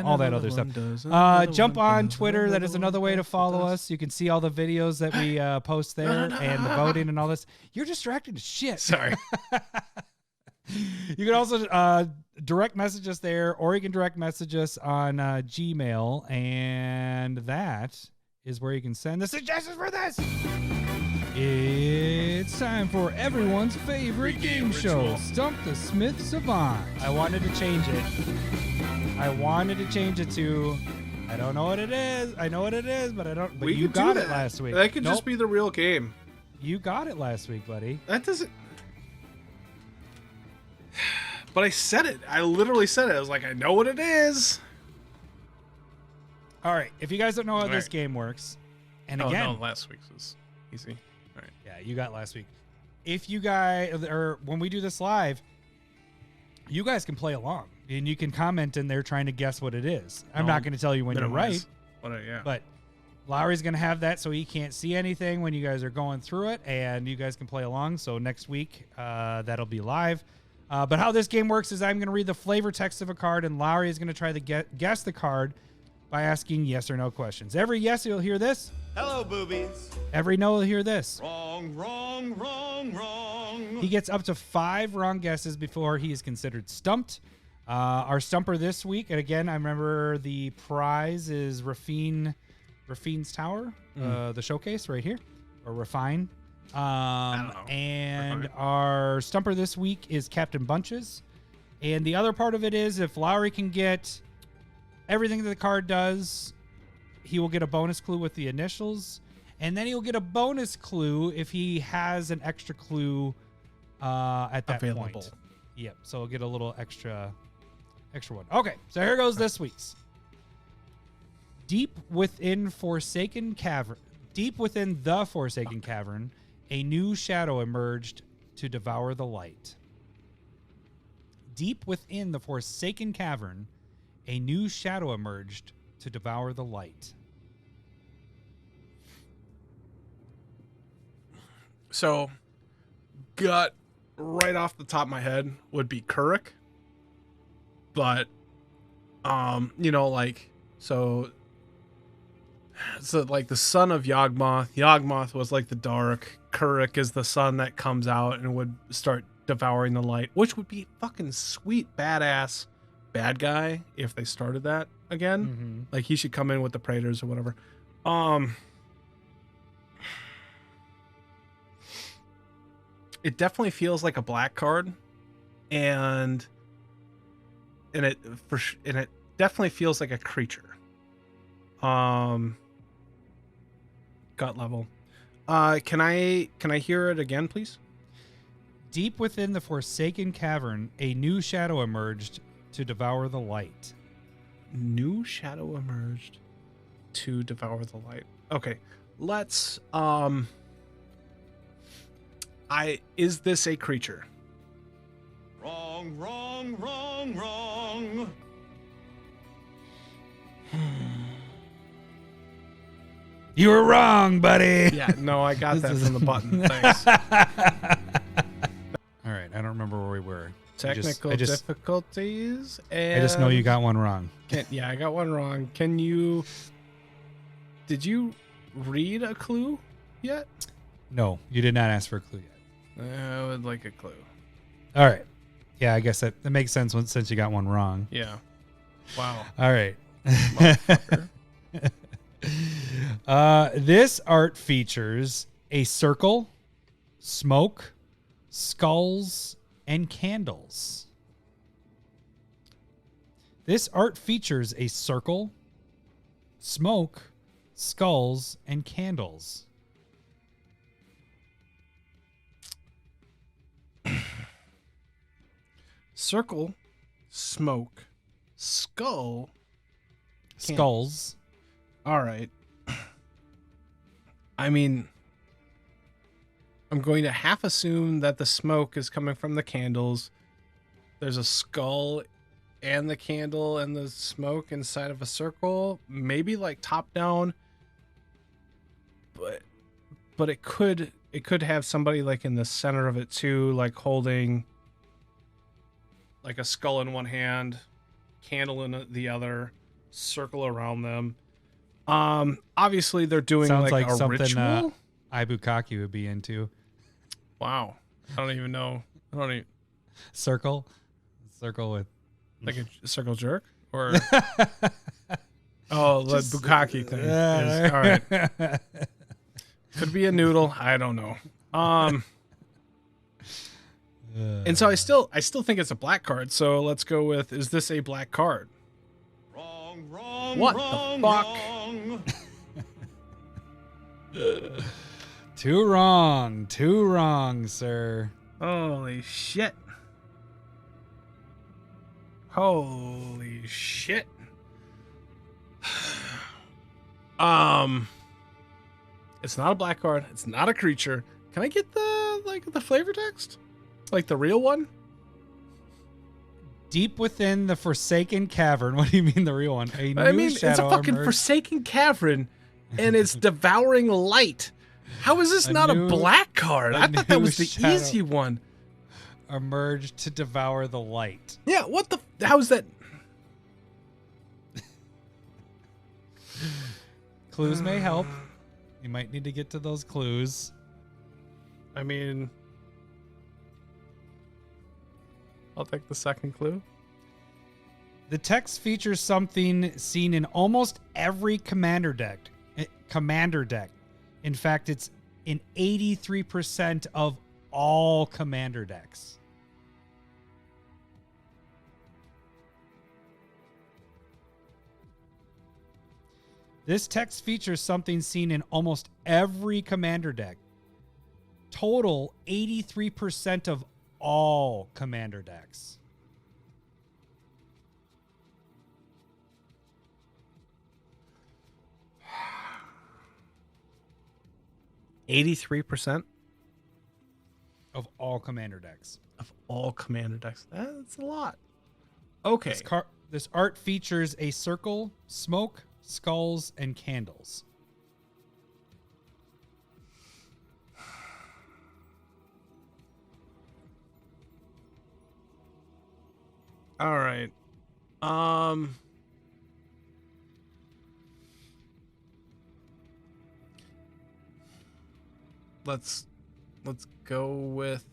A: all that other stuff. Jump on Twitter. That is another way to follow us. You can see all the videos that we post there and the voting and all this. You're distracted as shit.
B: Sorry.
A: You can also direct message us there, or you can direct message us on Gmail, and that is where you can send the suggestions for this. It's time for everyone's favorite game show, Stump the Smith Savant. I wanted to change it. To, I don't know what it is. I know what it is, but I don't. But you got it last week.
B: That could just be the real game.
A: You got it last week, buddy.
B: That doesn't. But I said it. I literally said it. I was like, I know what it is.
A: All right. If you guys don't know how this game works, and again,
B: last week's was easy. All right.
A: Yeah, you got last week. If you guys, or when we do this live, you guys can play along and you can comment in there trying to guess what it is. I'm not going to tell you when you're right, but Lowery's going to have that so he can't see anything when you guys are going through it, and you guys can play along. So next week, that'll be live. But how this game works is I'm going to read the flavor text of a card, and Lowery is going to try to guess the card by asking yes or no questions. Every yes, you'll hear this.
C: Hello, boobies.
A: Every no, you'll hear this.
C: Wrong, wrong, wrong, wrong.
A: He gets up to 5 wrong guesses before he is considered stumped. Our stumper this week, and again, I remember the prize is Rafine's Tower, the showcase right here, or Refine. And our stumper this week is Captain Bunches. And the other part of it is if Lowery can get everything that the card does, he will get a bonus clue with the initials. And then he'll get a bonus clue if he has an extra clue at that point. Yep. So he'll get a little extra one. Okay. So here goes this week's. Deep within the Forsaken Cavern, a new shadow emerged to devour the light. Deep within the Forsaken Cavern, a new shadow emerged to devour the light.
B: So, gut right off the top of my head would be Kuruk. But, so like the son of Yawgmoth. Yawgmoth was like the dark. Kuruk is the sun that comes out and would start devouring the light, which would be fucking sweet, badass bad guy if they started that again.
A: Mm-hmm.
B: Like he should come in with the Praetors or whatever. It definitely feels like a black card, and it definitely feels like a creature. gut level. Can I hear it again, please?
A: Deep within the Forsaken Cavern, a new shadow emerged to devour the light.
B: New shadow emerged to devour the light. Okay, let's is this a creature?
C: Wrong, wrong, wrong, wrong.
A: You were wrong, buddy.
B: Yeah, no, I got that from the button. Thanks.
A: All right, I don't remember where we were.
B: Technical
A: I just
B: difficulties. And
A: I just know you got one wrong.
B: Yeah, I got one wrong. Did you read a clue yet?
A: No, you did not ask for a clue yet.
B: I would like a clue.
A: All right. Yeah, I guess that makes sense since you got one wrong.
B: Yeah. Wow.
A: All right.
B: Motherfucker.
A: This art features a circle, smoke, skulls, and candles. This art features a circle, smoke, skulls, and candles.
B: Circle, smoke, skull,
A: Skulls.
B: All right. I mean, I'm going to half assume that the smoke is coming from the candles. There's a skull and the candle and the smoke inside of a circle, maybe like top down. But it could have somebody like in the center of it too, like holding like a skull in one hand, candle in the other, circle around them. Obviously they're doing
A: Sounds
B: like a
A: something
B: ritual.
A: Ibukaki would be into.
B: Wow. I don't even know.
A: Circle with
B: Like a circle jerk? Or oh, the bukkake thing. Is, all right. Could be a noodle. I don't know. And so I still think it's a black card. So let's go with, is this a black card?
C: Wrong, wrong,
B: What
C: wrong,
B: the fuck?
C: wrong.
A: Too wrong, sir.
B: Holy shit. Holy shit. It's not a black card. It's not a creature. Can I get the flavor text? Like the real one?
A: Deep within the Forsaken Cavern. What do you mean the real one?
B: It's a fucking Forsaken Cavern, and it's devouring light. How is this not a black card? I thought that was the easy one.
A: Emerged to devour the light.
B: Yeah, what the? How is that?
A: Clues may help. You might need to get to those clues.
B: I mean, I'll take the second clue.
A: The text features something seen in almost every commander deck. In fact, it's in 83% of all commander decks. This text features something seen in almost every commander deck. Total 83% of all commander decks.
B: %83%
A: Of all commander decks.
B: of all commander decks. That's a lot. Okay.
A: This art features a circle, smoke, skulls, and candles.
B: All right. Let's go with,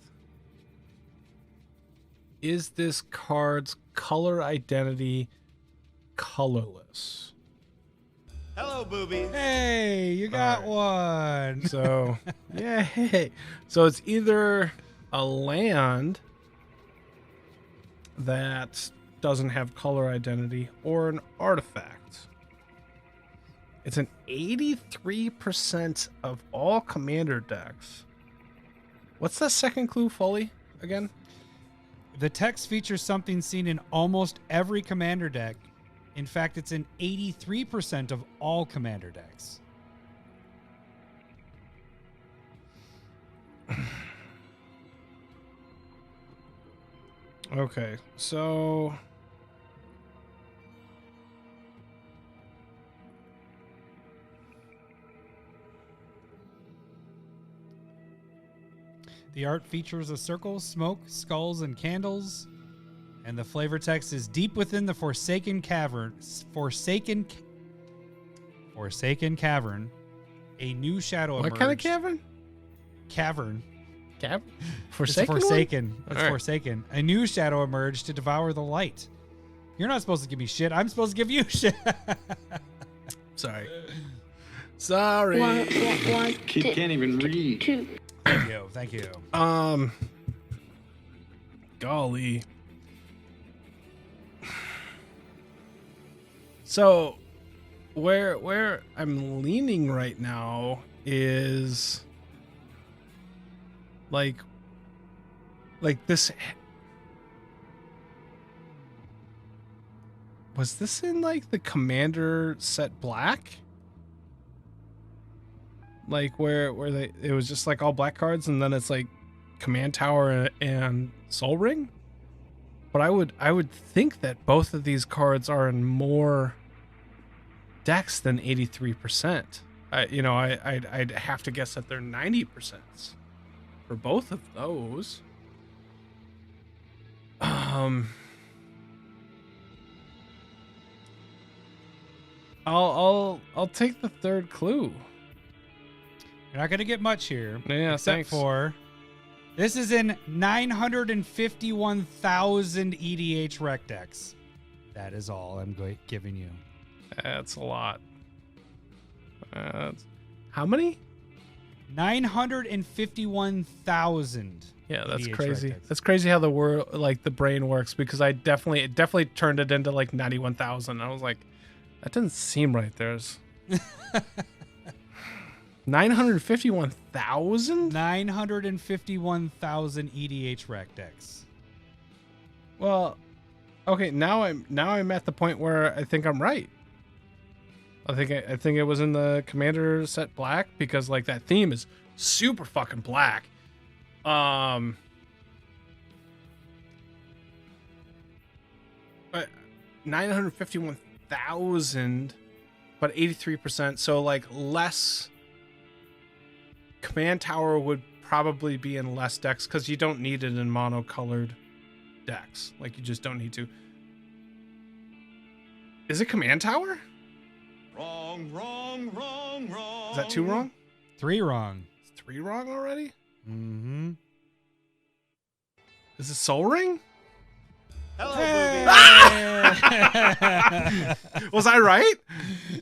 B: is this card's color identity colorless?
C: Hello, boobies.
A: Hey, you got one.
B: So, yay. So it's either a land that doesn't have color identity or an artifact. It's an 83% of all commander decks. What's the second clue fully again?
A: The text features something seen in almost every commander deck. In fact, it's in 83% of all commander decks.
B: Okay, so
A: The art features a circle, smoke, skulls, and candles. And the flavor text is deep within the Forsaken Cavern. Forsaken Cavern. A new shadow emerged.
B: what kind of cavern?
A: Cavern.
B: Cavern?
A: It's
B: Forsaken?
A: Forsaken. It's
B: All right.
A: Forsaken. A new shadow emerged to devour the light. You're not supposed to give me shit. I'm supposed to give you shit.
B: Sorry. Sorry.
C: Kid can't even read.
A: Thank you. Thank you.
B: Golly. So, where I'm leaning right now is like this. Was this in like the commander set black? Like where it was just like all black cards and then it's like command tower and soul ring? But I would think that both of these cards are in more decks than 83%. I'd have to guess that they're 90% for both of those. I'll take the third clue.
A: You're not going to get much here.
B: Yeah,
A: except
B: thanks.
A: for this is in 951,000 EDH rec decks. That is all I'm giving you.
B: That's a lot. How many?
A: 951,000.
B: Yeah, that's
A: EDH
B: crazy.
A: rec decks.
B: That's crazy how the world, like the brain works, because it definitely turned it into like 91,000. I was like, that doesn't seem right. There's 951,000?
A: 951,000 EDH rec decks.
B: Well, okay, now I'm at the point where I think I'm right. I think it was in the commander set black because like that theme is super fucking black. 951,000, but 83%. So like less. Command tower would probably be in less decks because you don't need it in monocolored decks. Like you just don't need to. Is it command tower?
C: Wrong.
B: Is that 2 wrong?
A: 3 wrong.
B: Is 3 wrong already?
A: Mm-hmm.
B: Is it Soul Ring?
C: Hello, boobies.
B: Was I right?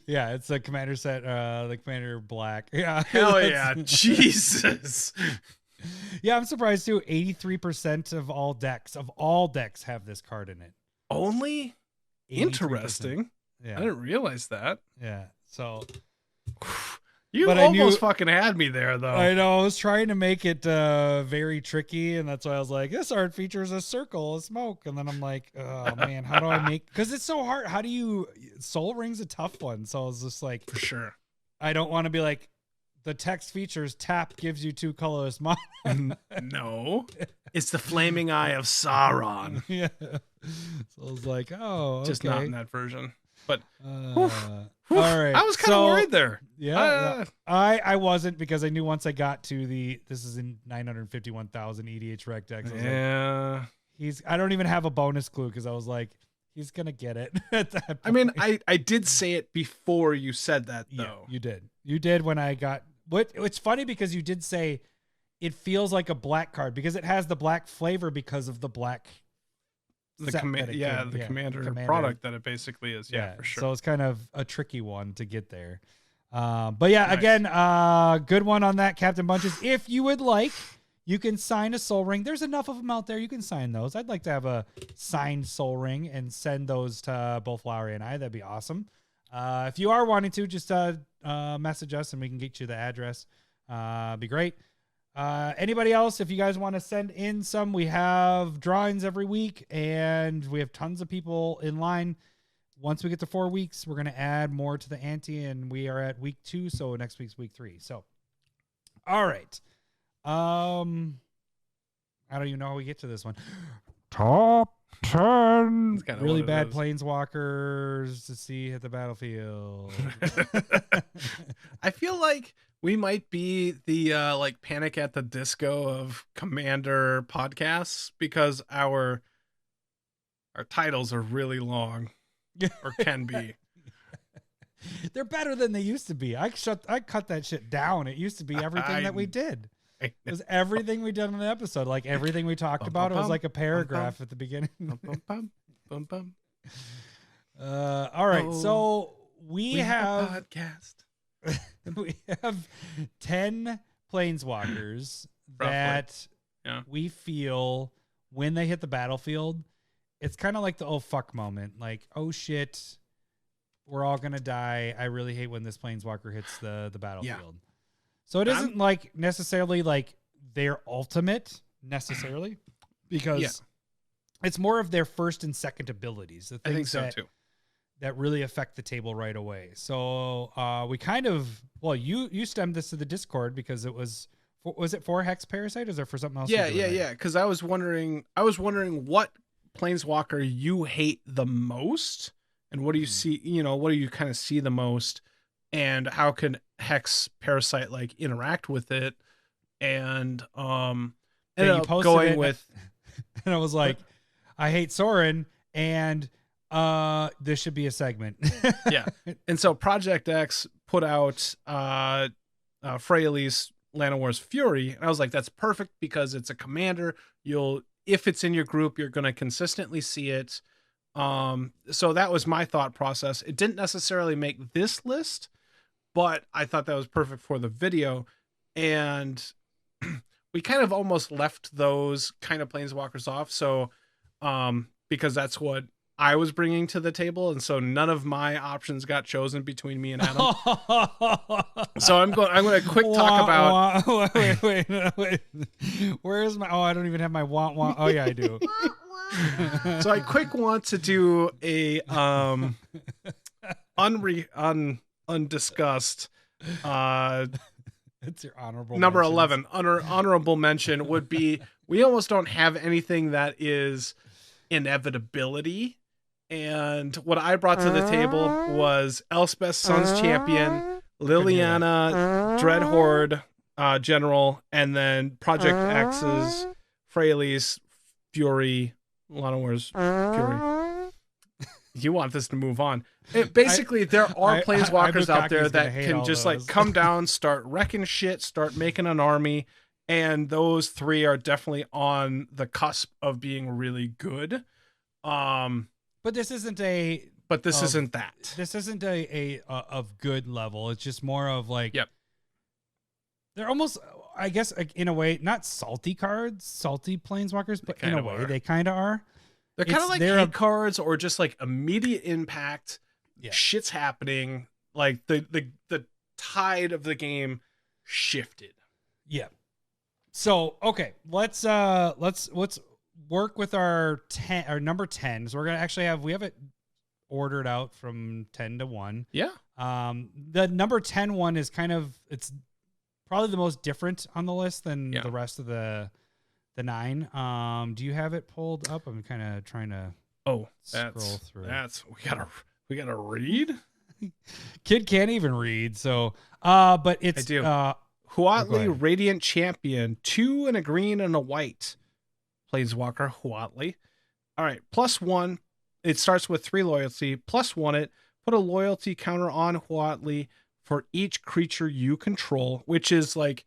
A: Yeah, it's a commander set, the commander black. Yeah.
B: Hell yeah. Jesus.
A: Yeah, I'm surprised too. 83% of all decks have this card in it.
B: Only?
A: 83%.
B: Interesting.
A: Yeah.
B: I didn't realize that.
A: Yeah. So
B: You
A: But I
B: almost
A: knew-
B: fucking had me there, though.
A: I know I was trying to make it very tricky, and that's why I was like, this art features a circle, a smoke, and then I'm like, oh man, how do I make? Because it's so hard. How do you? Soul Ring's a tough one, so I was just like,
B: For sure.
A: I don't want to be like, the text features tap gives you 2 colorless mana.
B: No. It's the flaming eye of Sauron.
A: Yeah. So I was like, oh, okay.
B: Just not in that version. But
A: All right.
B: I was kind of worried there.
A: Yeah, I wasn't, because I knew once I got to this is in 951,000 EDH rec decks. I was like, I don't even have a bonus clue because I was like, he's gonna get it at that point.
B: I mean, I did say it before you said that, though.
A: Yeah, you did when I got it's funny because you did say it feels like a black card because it has the black flavor because of the black
B: The
A: set
B: commander
A: that it came.
B: commander product that it basically is. Yeah, for sure.
A: So it's kind of a tricky one to get there. But yeah, again, good one on that, Captain Bunches. If you would like, you can sign a Soul Ring. There's enough of them out there. You can sign those. I'd like to have a signed Soul Ring and send those to both Lowery and I. That'd be awesome. If you are wanting to, just message us and we can get you the address. Be great. Anybody else, if you guys want to send in some, we have drawings every week and we have tons of people in line. Once we get to 4 weeks, we're going to add more to the ante, and we are at week 2. So next week's week 3. So, all right. I don't even know how we get to this one. Top 10 really bad planeswalkers to see hit the battlefield.
B: I feel like we might be the like Panic at the Disco of Commander podcasts because our titles are really long, or can be.
A: They're better than they used to be. I cut that shit down. It used to be everything that we did. It was everything we did on an episode. Like everything we talked about, it was like a paragraph at the beginning. All right. So we have
B: a podcast.
A: We have 10 planeswalkers that we feel when they hit the battlefield, it's kind of like the oh fuck moment. Like, oh shit, we're all gonna die. I really hate when this planeswalker hits the battlefield. Yeah. So it isn't like necessarily like their ultimate necessarily, because it's more of their first and second abilities. The things I think so too. That really affect the table right away. So we kind of, well, you stemmed this to the Discord because it was it for Hex Parasite, or is it for something else?
B: Yeah. Because I was wondering what planeswalker you hate the most, and what do you see? What do you kind of see the most, and how can Hex Parasite like interact with it? And
A: you posted going with, and I was like, I hate Sorin, and this should be a segment.
B: Yeah. And so Project X put out Fraley's Llanowar's Fury, and I was like, that's perfect because it's a commander. If it's in your group, you're going to consistently see it. So that was my thought process. It didn't necessarily make this list, but I thought that was perfect for the video. And we kind of almost left those kind of planeswalkers off. So because that's what I was bringing to the table, and so none of my options got chosen between me and Adam. So I'm going to quick talk about.
A: Wait. Where's my? Oh, I don't even have my want. Oh yeah, I do.
B: So I quick want to do a undiscussed.
A: It's your honorable
B: number
A: mentions.
B: 11. Honorable mention would be we almost don't have anything that is inevitability. And what I brought to the table was Elspeth's Sun's Champion, Liliana, Dreadhorde General, and then Project X's Fraley's Fury, Llanowar's Fury. You want this to move on. Basically, there are planeswalkers out there that can just like come down, start wrecking shit, start making an army, and those 3 are definitely on the cusp of being really good.
A: But this isn't
B: isn't that.
A: This isn't a of good level. It's just more of like, they're almost, I guess, in a way, not salty planeswalkers, but in a way they kind of are.
B: They're kind of like hate cards, or just like immediate impact.
A: Yeah.
B: Shit's happening. Like the tide of the game shifted.
A: Yeah. So okay, let's work with our number 10. So we're gonna actually we have it ordered out from 10 to 1.
B: Yeah.
A: The number 10 one is it's probably the most different on the list than the rest of the 9. Do you have it pulled up? I'm kind of trying to scroll through.
B: We gotta read.
A: Kid can't even read, so but it's
B: I do. Huatli Radiant Champion, 2 and a green and a white. Planeswalker Huatli. All right, +1. It starts with 3 loyalty. +1 it. Put a loyalty counter on Huatli for each creature you control, which is like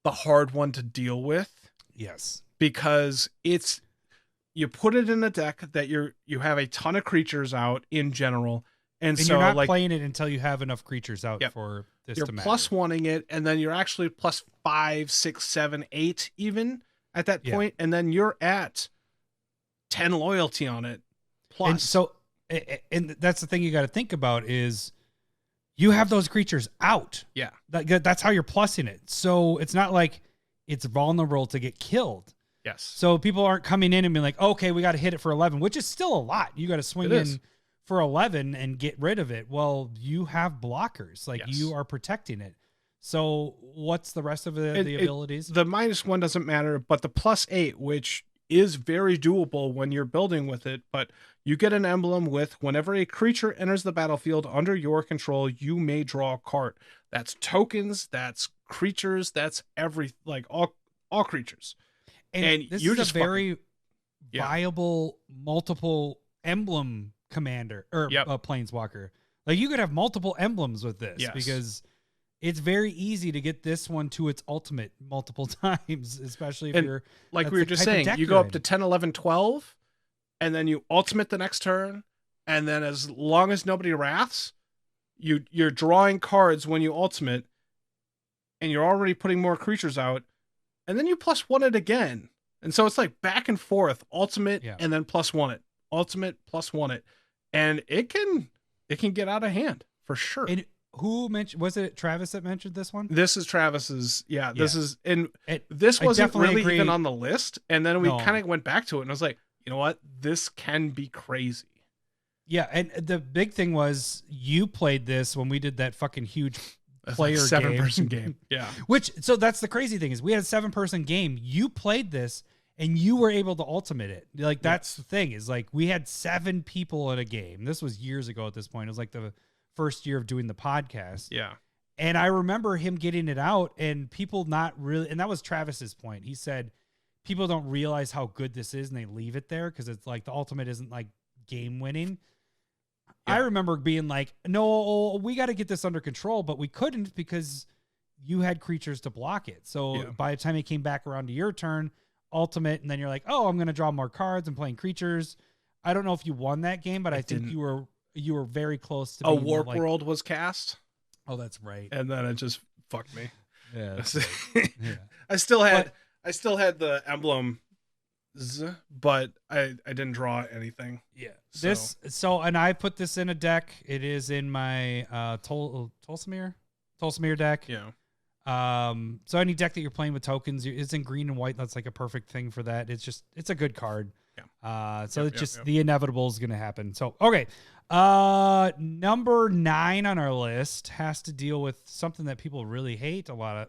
B: the hard one to deal with.
A: Yes.
B: Because you put it in a deck that you have a ton of creatures out in general. And so
A: you're not playing it until you have enough creatures out for this to matter.
B: You're +1ing it, and then you're actually +5, 6, 7, 8 even at that point, and then you're at 10 loyalty on it. Plus.
A: And so and that's the thing you got to think about is you have those creatures out.
B: Yeah.
A: That's how you're plussing it. So it's not like it's vulnerable to get killed.
B: Yes.
A: So people aren't coming in and being like, okay, we got to hit it for 11, which is still a lot. You got to swing in for 11 and get rid of it. Well, you have blockers. Like you are protecting it. So what's the rest of the abilities?
B: The -1 doesn't matter, but the +8, which is very doable when you're building with it, but you get an emblem with whenever a creature enters the battlefield under your control, you may draw a card. That's tokens, that's creatures, that's all creatures. And
A: this
B: you're
A: is
B: just
A: a very viable multiple emblem commander or planeswalker. Like you could have multiple emblems with this because it's very easy to get this one to its ultimate multiple times, especially if you're
B: like we were just saying, you go up to 10, 11, 12, and then you ultimate the next turn, and then as long as nobody wraths, you're drawing cards when you ultimate, and you're already putting more creatures out, and then you +1 it again. And so it's like back and forth, ultimate and then +1 it, ultimate +1 it. And it can get out of hand for sure.
A: And who mentioned, was it Travis that mentioned this one?
B: This is Travis's. Yeah, this is, and this wasn't really even on the list. And then we kind of went back to it and I was like, you know what? This can be crazy.
A: Yeah. And the big thing was you played this when we did that fucking huge player
B: like 7-person game. Yeah.
A: So that's the crazy thing is we had a 7-person game. You played this and you were able to ultimate it. Like that's the thing is like we had 7 people in a game. This was years ago at this point. It was like the first year of doing the podcast.
B: Yeah.
A: And I remember him getting it out and people not really, and that was Travis's point. He said, people don't realize how good this is and they leave it there because it's like the ultimate isn't like game winning. Yeah. I remember being like, no, we got to get this under control, but we couldn't because you had creatures to block it. So by the time it came back around to your turn, ultimate, and then you're like, oh, I'm going to draw more cards and playing creatures. I don't know if you won that game, but I think you were very close to
B: a warp world was cast.
A: Oh, that's right.
B: And then it just fucked me.
A: Yeah.
B: I still had the emblem, but I didn't draw anything.
A: Yeah. And I put this in a deck. It is in my Tolsimir deck.
B: Yeah.
A: So any deck that you're playing with tokens, it's in green and white. That's like a perfect thing for that. It's a good card.
B: Yeah.
A: The inevitable is going to happen. So, okay. Number 9 on our list has to deal with something that people really hate a lot of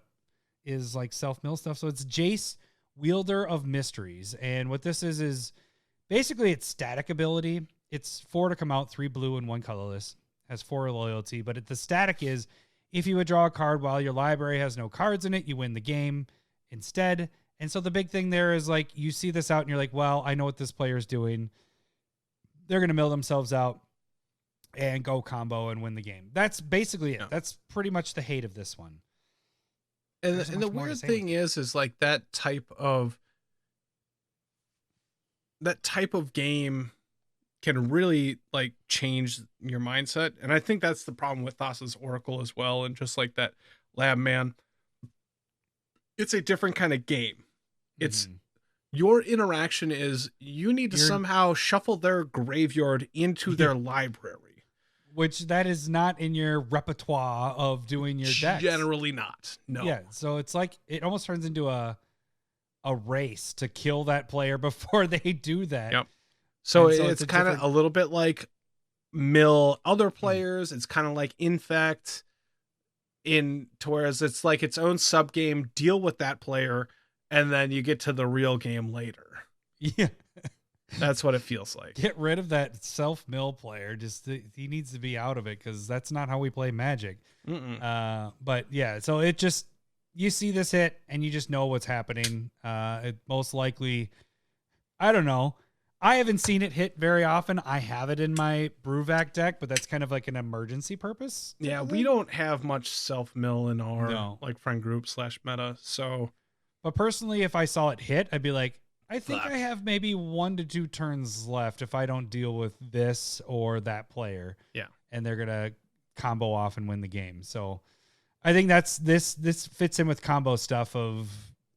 A: is like self-mill stuff. So it's Jace, Wielder of Mysteries. And what this is basically it's static ability. It's 4 to come out, 3 blue and 1 colorless. Has 4 loyalty, but the static is if you would draw a card while your library has no cards in it, you win the game instead. And so the big thing there is like you see this out and you're like, well, I know what this player is doing. They're going to mill themselves out and go combo and win the game. That's basically it. That's pretty much the hate of this one.
B: And the weird thing is like that type of game can really like change your mindset. And I think that's the problem with Thassa's Oracle as well. And just like that Lab Man, it's a different kind of game. It's your interaction is you need to somehow shuffle their graveyard into their library.
A: Which that is not in your repertoire of doing your decks.
B: Generally not. No.
A: Yeah. So it's like it almost turns into a race to kill that player before they do that.
B: Yep. So it's kind of a little bit like mill other players. It's kind of like Infect whereas it's like its own sub game, deal with that player, and then you get to the real game later.
A: Yeah.
B: That's what it feels like.
A: Get rid of that self-mill player. He needs to be out of it because that's not how we play Magic. But yeah, so it just, you see this hit and you just know what's happening. It most likely, I don't know. I haven't seen it hit very often. I have it in my Bruvac deck, but that's kind of like an emergency purpose.
B: Yeah, we don't have much self-mill in our like friend group /meta. So,
A: but personally, if I saw it hit, I'd be like, I think I have maybe 1 to 2 turns left if I don't deal with this or that player.
B: Yeah.
A: And they're going to combo off and win the game. So I think that's this fits in with combo stuff of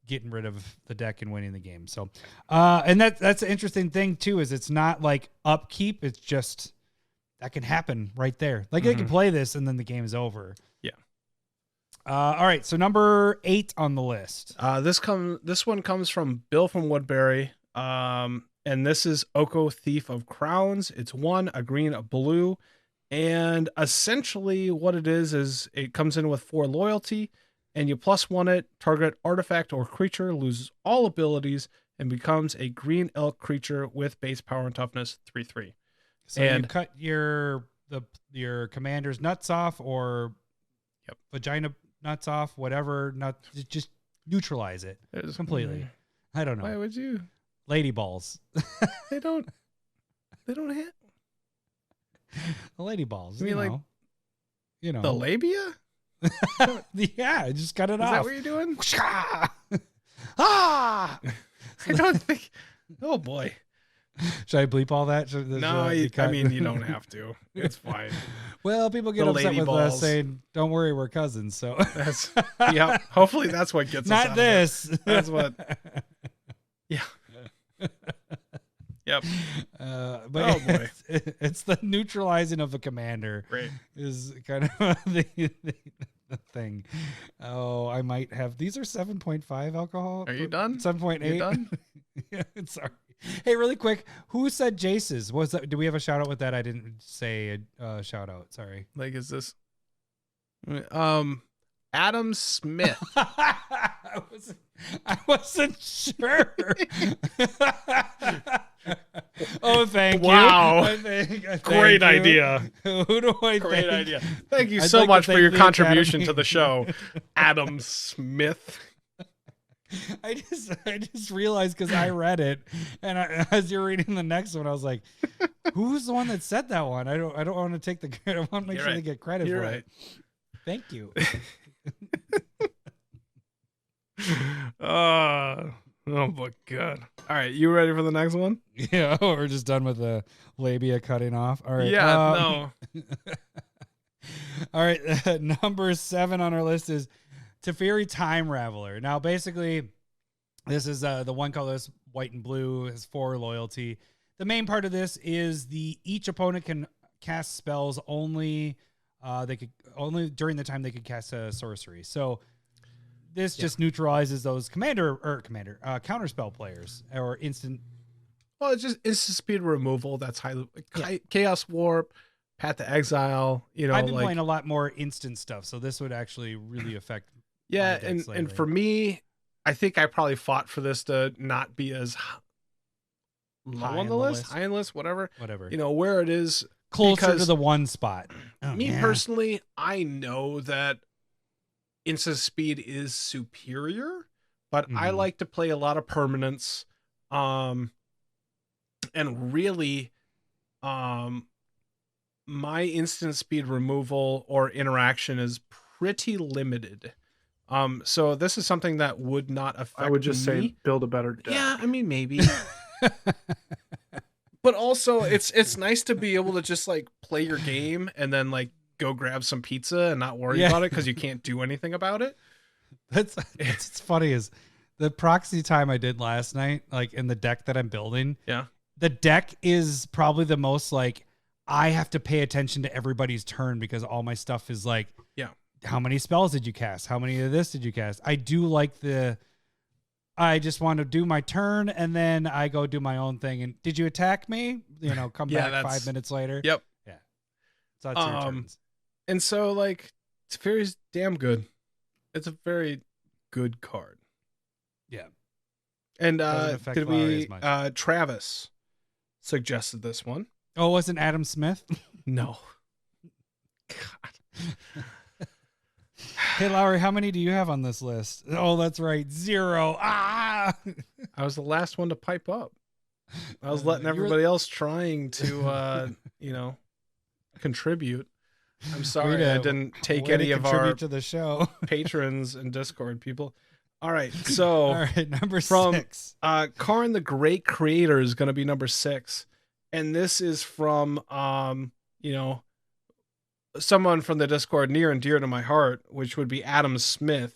A: getting rid of the deck and winning the game. So and that's an interesting thing too, is it's not like upkeep. It's just that can happen right there. Like they can play this and then the game is over.
B: Yeah.
A: All right. So number 8 on the list.
B: This one comes from Bill from Woodbury. And this is Oko Thief of Crowns. It's 1, a green, a blue. And essentially what it is it comes in with 4 loyalty, and you +1 it, target artifact or creature loses all abilities and becomes a green elk creature with base power and toughness 3/3.
A: So you cut your commander's nuts off, or vagina nuts off, whatever, just neutralize it completely. I don't know.
B: Why would you?
A: Lady balls.
B: They don't hit.
A: The lady balls.
B: You mean like,
A: you know,
B: the labia?
A: Yeah, just cut it
B: Is
A: off.
B: Is that what you're doing?
A: Ah!
B: I don't think. Oh boy.
A: Should I bleep all that?
B: No, I mean, you don't have to. It's fine.
A: Well, people get
B: The
A: upset
B: lady
A: with us
B: balls.
A: saying, "Don't worry, we're cousins." So
B: That's yeah. Hopefully, that's what gets us
A: not
B: out
A: this.
B: Of it. That's what. Yeah. Yep.
A: But
B: Oh, boy.
A: it's the neutralizing of the commander.
B: Great.
A: Is kind of the thing. Oh, I might have. These are 7.5 alcohol.
B: Are you done?
A: 7.8.
B: You done?
A: Yeah, sorry. Hey, really quick, who said Jace's? Was that? Do we have a shout out with that? I didn't say a shout out. Sorry.
B: Like, is this? Adam Smith.
A: I wasn't sure. Oh, thank
B: Wow.
A: you. Thank
B: Great
A: you.
B: idea.
A: Who do I
B: Great
A: thank?
B: idea. Thank you
A: I'd
B: so
A: like to
B: much for
A: thank
B: your
A: the
B: contribution
A: Academy.
B: to the show, Adam Smith.
A: I just realized because I read it, and as you're reading the next one, I was like, "Who's the one that said that one?" I don't want to take the credit. I want to make sure they get credit
B: You're
A: for
B: right.
A: it. Thank you.
B: Oh my god! All right, you ready for the next one?
A: Yeah, we're just done with the labia cutting off. All right.
B: Yeah, no.
A: All right, number 7 on our list is Teferi Time Raveler. Now, basically, this is the one color is white and blue, has 4 loyalty. The main part of this is each opponent can cast spells only during the time they could cast a sorcery. So this just neutralizes those counter spell players or instant.
B: Well, it's just instant speed removal. That's highly Chaos Warp, Path to Exile. You know,
A: I've been playing a lot more instant stuff, so this would actually really affect.
B: Yeah, and for me, I think I probably fought for this to not be as low on the list, high on the list, whatever.
A: Whatever.
B: You know, where it is
A: Closer to the one spot.
B: Personally, I know that instant speed is superior, but I like to play a lot of permanents. And really, my instant speed removal or interaction is pretty limited. So this is something that would not affect me.
D: I would just say build a better deck.
B: Yeah, I mean, maybe. But also, it's nice to be able to just like play your game and then like go grab some pizza and not worry about it because you can't do anything about it.
A: It's funny is the proxy time I did last night, like in the deck that I'm building.
B: Yeah.
A: The deck is probably the most like I have to pay attention to everybody's turn because all my stuff is like, how many spells did you cast? How many of this did you cast? I do like I just want to do my turn and then I go do my own thing. And did you attack me? You know, come back 5 minutes later.
B: Yep.
A: Yeah. So that's your turns.
B: And so like Teferi's damn good. It's a very good card.
A: Yeah.
B: And
A: did we
B: Travis suggested this one.
A: Oh, wasn't Adam Smith?
B: No. God.
A: Hey, Lowery, how many do you have on this list? Oh, that's right. 0. Ah!
B: I was the last one to pipe up. I was letting everybody else trying to, contribute. I'm sorry I didn't take any of our
A: to the show
B: patrons and Discord people. All right, so
A: all right, number 6.
B: Karn the Great Creator is going to be number 6, and this is from someone from the Discord near and dear to my heart, which would be Adam Smith.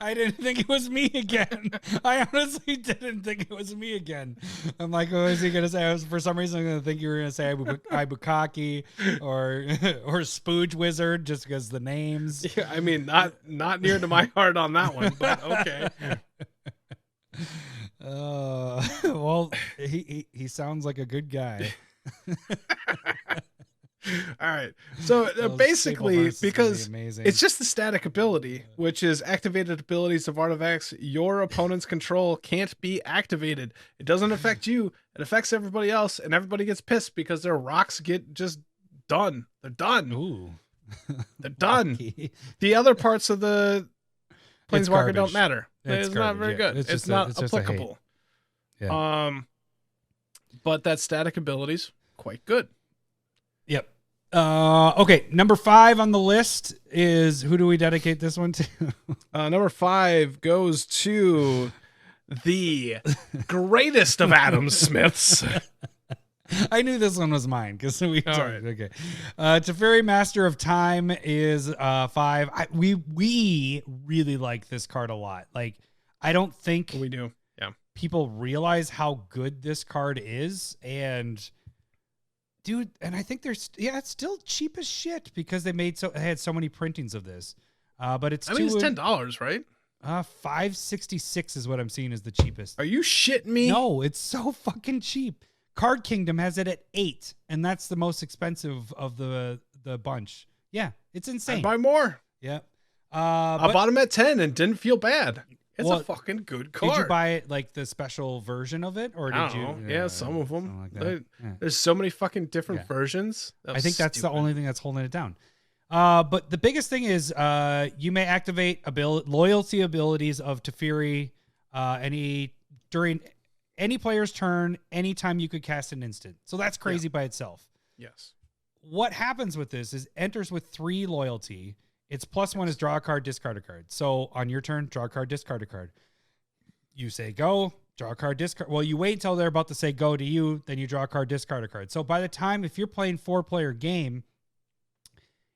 A: I didn't think it was me again. I honestly didn't think it was me again. I'm like, what was he gonna say? For some reason, I'm gonna think you were gonna say Ibukaki or Spooge Wizard, just because the names.
B: Yeah, I mean, not near to my heart on that one, but okay.
A: Well, he sounds like a good guy.
B: All right. So basically, because
A: amazing.
B: it's just the static ability, which is activated abilities of artifacts your opponent's control can't be activated. It doesn't affect you. It affects everybody else, and everybody gets pissed because their rocks get just done. They're done.
A: Ooh.
B: They're done. The other parts of the Planeswalker don't
A: garbage.
B: matter.
A: It's
B: It's not very good. It's not
A: it's just a hate.
B: applicable.
A: Yeah.
B: But that static ability's quite good.
A: Yep. Okay, number 5 on the list is, who do we dedicate this one to?
B: Number 5 goes to the greatest of Smiths.
A: I knew this one was mine because we talked.
B: right.
A: Okay. Teferi, Master of Time is 5. We really like this card a lot. Like, I don't think
B: We do. Yeah.
A: people realize how good this card is, and dude, and I think it's still cheap as shit because they had so many printings of this. But it's
B: it's $10, right?
A: $5.66 is what I'm seeing is the cheapest.
B: Are you shitting me?
A: No, it's so fucking cheap. Card Kingdom has it at $8, and that's the most expensive of the bunch. Yeah, it's insane.
B: I'd buy more.
A: Yeah.
B: I bought them at 10 and didn't feel bad. It's a fucking good card.
A: Did you buy it like the special version of it, or did
B: I don't
A: you?
B: know. Yeah, some of them.
A: Like that.
B: There's so many fucking different versions.
A: I think that's the only thing that's holding it down. But the biggest thing is you may activate loyalty abilities of Teferi during any player's turn, anytime you could cast an instant. So that's crazy by itself.
B: Yes.
A: What happens with this is enters with 3 loyalty. Its +1 is draw a card, discard a card. So on your turn, draw a card, discard a card. You say go, draw a card, discard. Well, you wait until they're about to say go to you, then you draw a card, discard a card. So by the time, if you're playing 4-player game,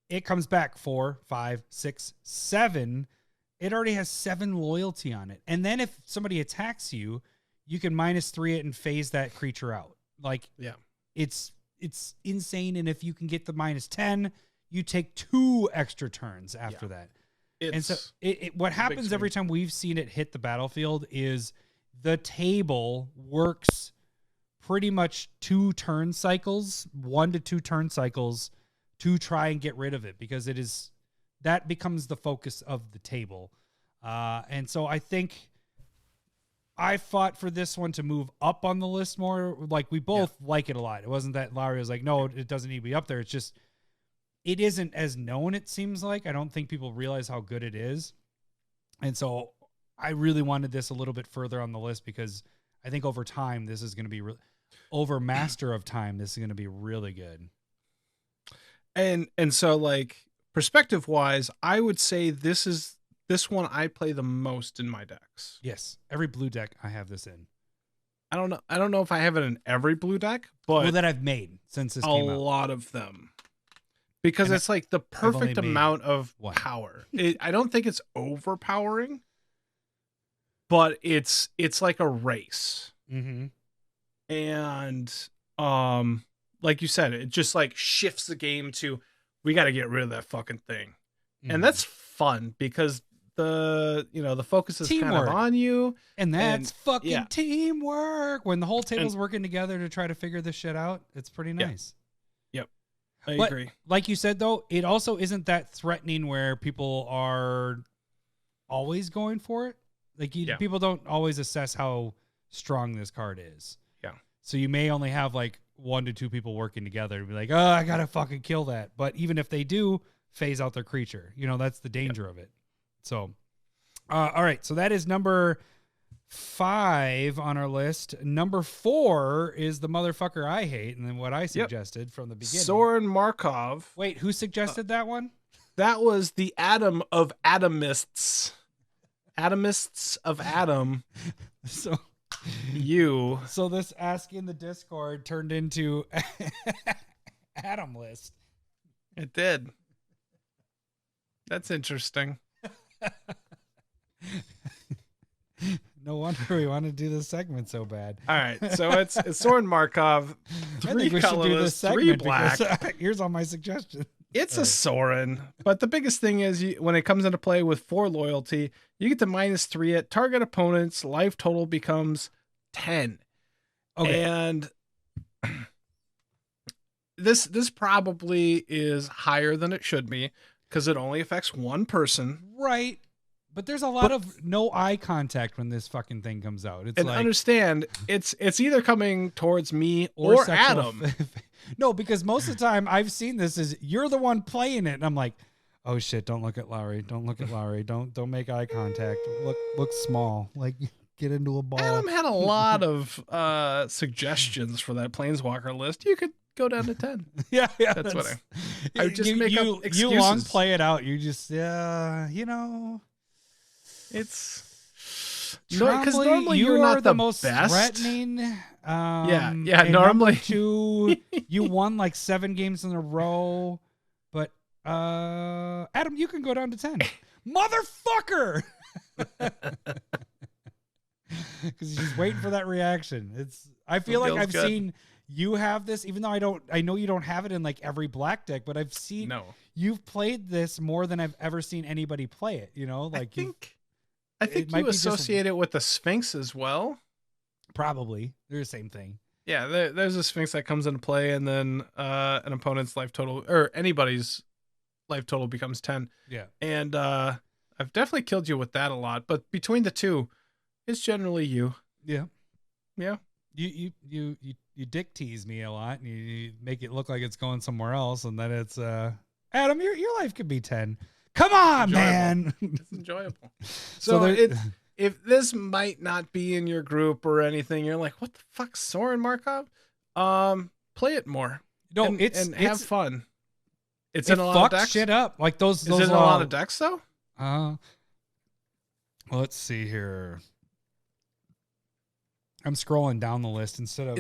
A: it comes back 4, 5, 6, 7. It already has 7 loyalty on it. And then if somebody attacks you, you can -3 it and phase that creature out. Like,
B: yeah,
A: it's insane. And if you can get the -10, you take 2 extra turns after that. And so what happens every time we've seen it hit the battlefield is the table works pretty much 2 turn cycles, 1 to 2 turn cycles, to try and get rid of it, because that becomes the focus of the table. And so I think I fought for this one to move up on the list more. Like, we both like it a lot. It wasn't that Lowery was like, no, it doesn't need to be up there. It's just, it isn't as known, it seems like. I don't think people realize how good it is. And so I really wanted this a little bit further on the list, because I think over time, this is going to be over Master of Time. This is going to be really good.
B: And so, like, perspective wise, I would say this one I play the most in my decks.
A: Yes. Every blue deck I have this in.
B: I don't know if I have it in every blue deck, but
A: that I've made since this came out.
B: A lot of them. Because it's like the perfect amount of power. I don't think it's overpowering, but it's like a race.
A: Mm-hmm.
B: And like you said, it just like shifts the game to, we got to get rid of that fucking thing. Mm-hmm. And that's fun because the focus is kind of on you.
A: And that's fucking teamwork. When the whole table's working together to try to figure this shit out, it's pretty nice.
B: Yep. I agree.
A: Like you said, though, it also isn't that threatening where people are always going for it. Like, people don't always assess how strong this card is.
B: Yeah.
A: So you may only have like 1 to 2 people working together and be like, oh, I got to fucking kill that. But even if they do, phase out their creature. That's the danger of it. So, all right. So that is number 5 on our list. Number 4 is the motherfucker I hate, and then what I suggested from the beginning.
B: Soren Markov.
A: Wait, who suggested that one?
B: That was the Atom of Atomists. Atomists of Atom.
A: So this ask in the Discord turned into Atom List.
B: It did. That's interesting.
A: No wonder we want to do this segment so bad.
B: All right, so it's Soren Markov,
A: I
B: 3
A: think we should do
B: colorless,
A: this
B: 3
A: segment
B: black.
A: because here's all my suggestions.
B: It's
A: All
B: a
A: right.
B: Soren, but the biggest thing is when it comes into play with 4 loyalty, you get to -3 it. Target opponent's life total becomes 10.
A: Okay.
B: And this probably is higher than it should be because it only affects one person.
A: Right. But there's a lot of no eye contact when this fucking thing comes out. It's
B: And
A: like
B: understand, it's either coming towards me or
A: sexual
B: Adam.
A: No, because most of the time I've seen this is you're the one playing it, and I'm like, oh shit, don't look at Lowery. Don't look at Lowery. Don't make eye contact. Look small. Like get into a ball.
B: Adam had a lot of suggestions for that Planeswalker list. You could go down to 10.
A: yeah,
B: That's what I just make up
A: You
B: excuses.
A: long play it out. You just you know.
B: It's
A: Trombley,
B: because normally
A: you
B: you're
A: are
B: not
A: the
B: the
A: most
B: best.
A: threatening.
B: Yeah,
A: And
B: normally.
A: number 2, you won like 7 games in a row, but Adam, you can go down to 10, motherfucker. Because he's waiting for that reaction. I feel like
B: feels
A: I've
B: good.
A: seen you have this, even though I know you don't have it in like every black deck, but I've seen you've played this more than I've ever seen anybody play it. You know, like
B: I think
A: might
B: you
A: be just-
B: associate it with the Sphinx as well.
A: probably they're the same thing.
B: Yeah, there's a Sphinx that comes into play, and then an opponent's life total or anybody's life total becomes 10.
A: Yeah.
B: And I've definitely killed you with that a lot, but between the two, it's generally you.
A: Yeah.
B: Yeah.
A: You dick tease me a lot, and you make it look like it's going somewhere else, and then it's Adam, your life could be 10. Come on,
B: Enjoyable.
A: man.
B: It's enjoyable.
A: So there-
B: if this might not be in your group or anything, you're like, what the fuck, Soren Markov? Play it more.
A: No,
B: and
A: it's
B: have fun. It's
A: it
B: in a lot of
A: fucks
B: decks.
A: shit up. Like those.
B: Is it in a lot of decks though?
A: Let's see here. I'm scrolling down the list instead of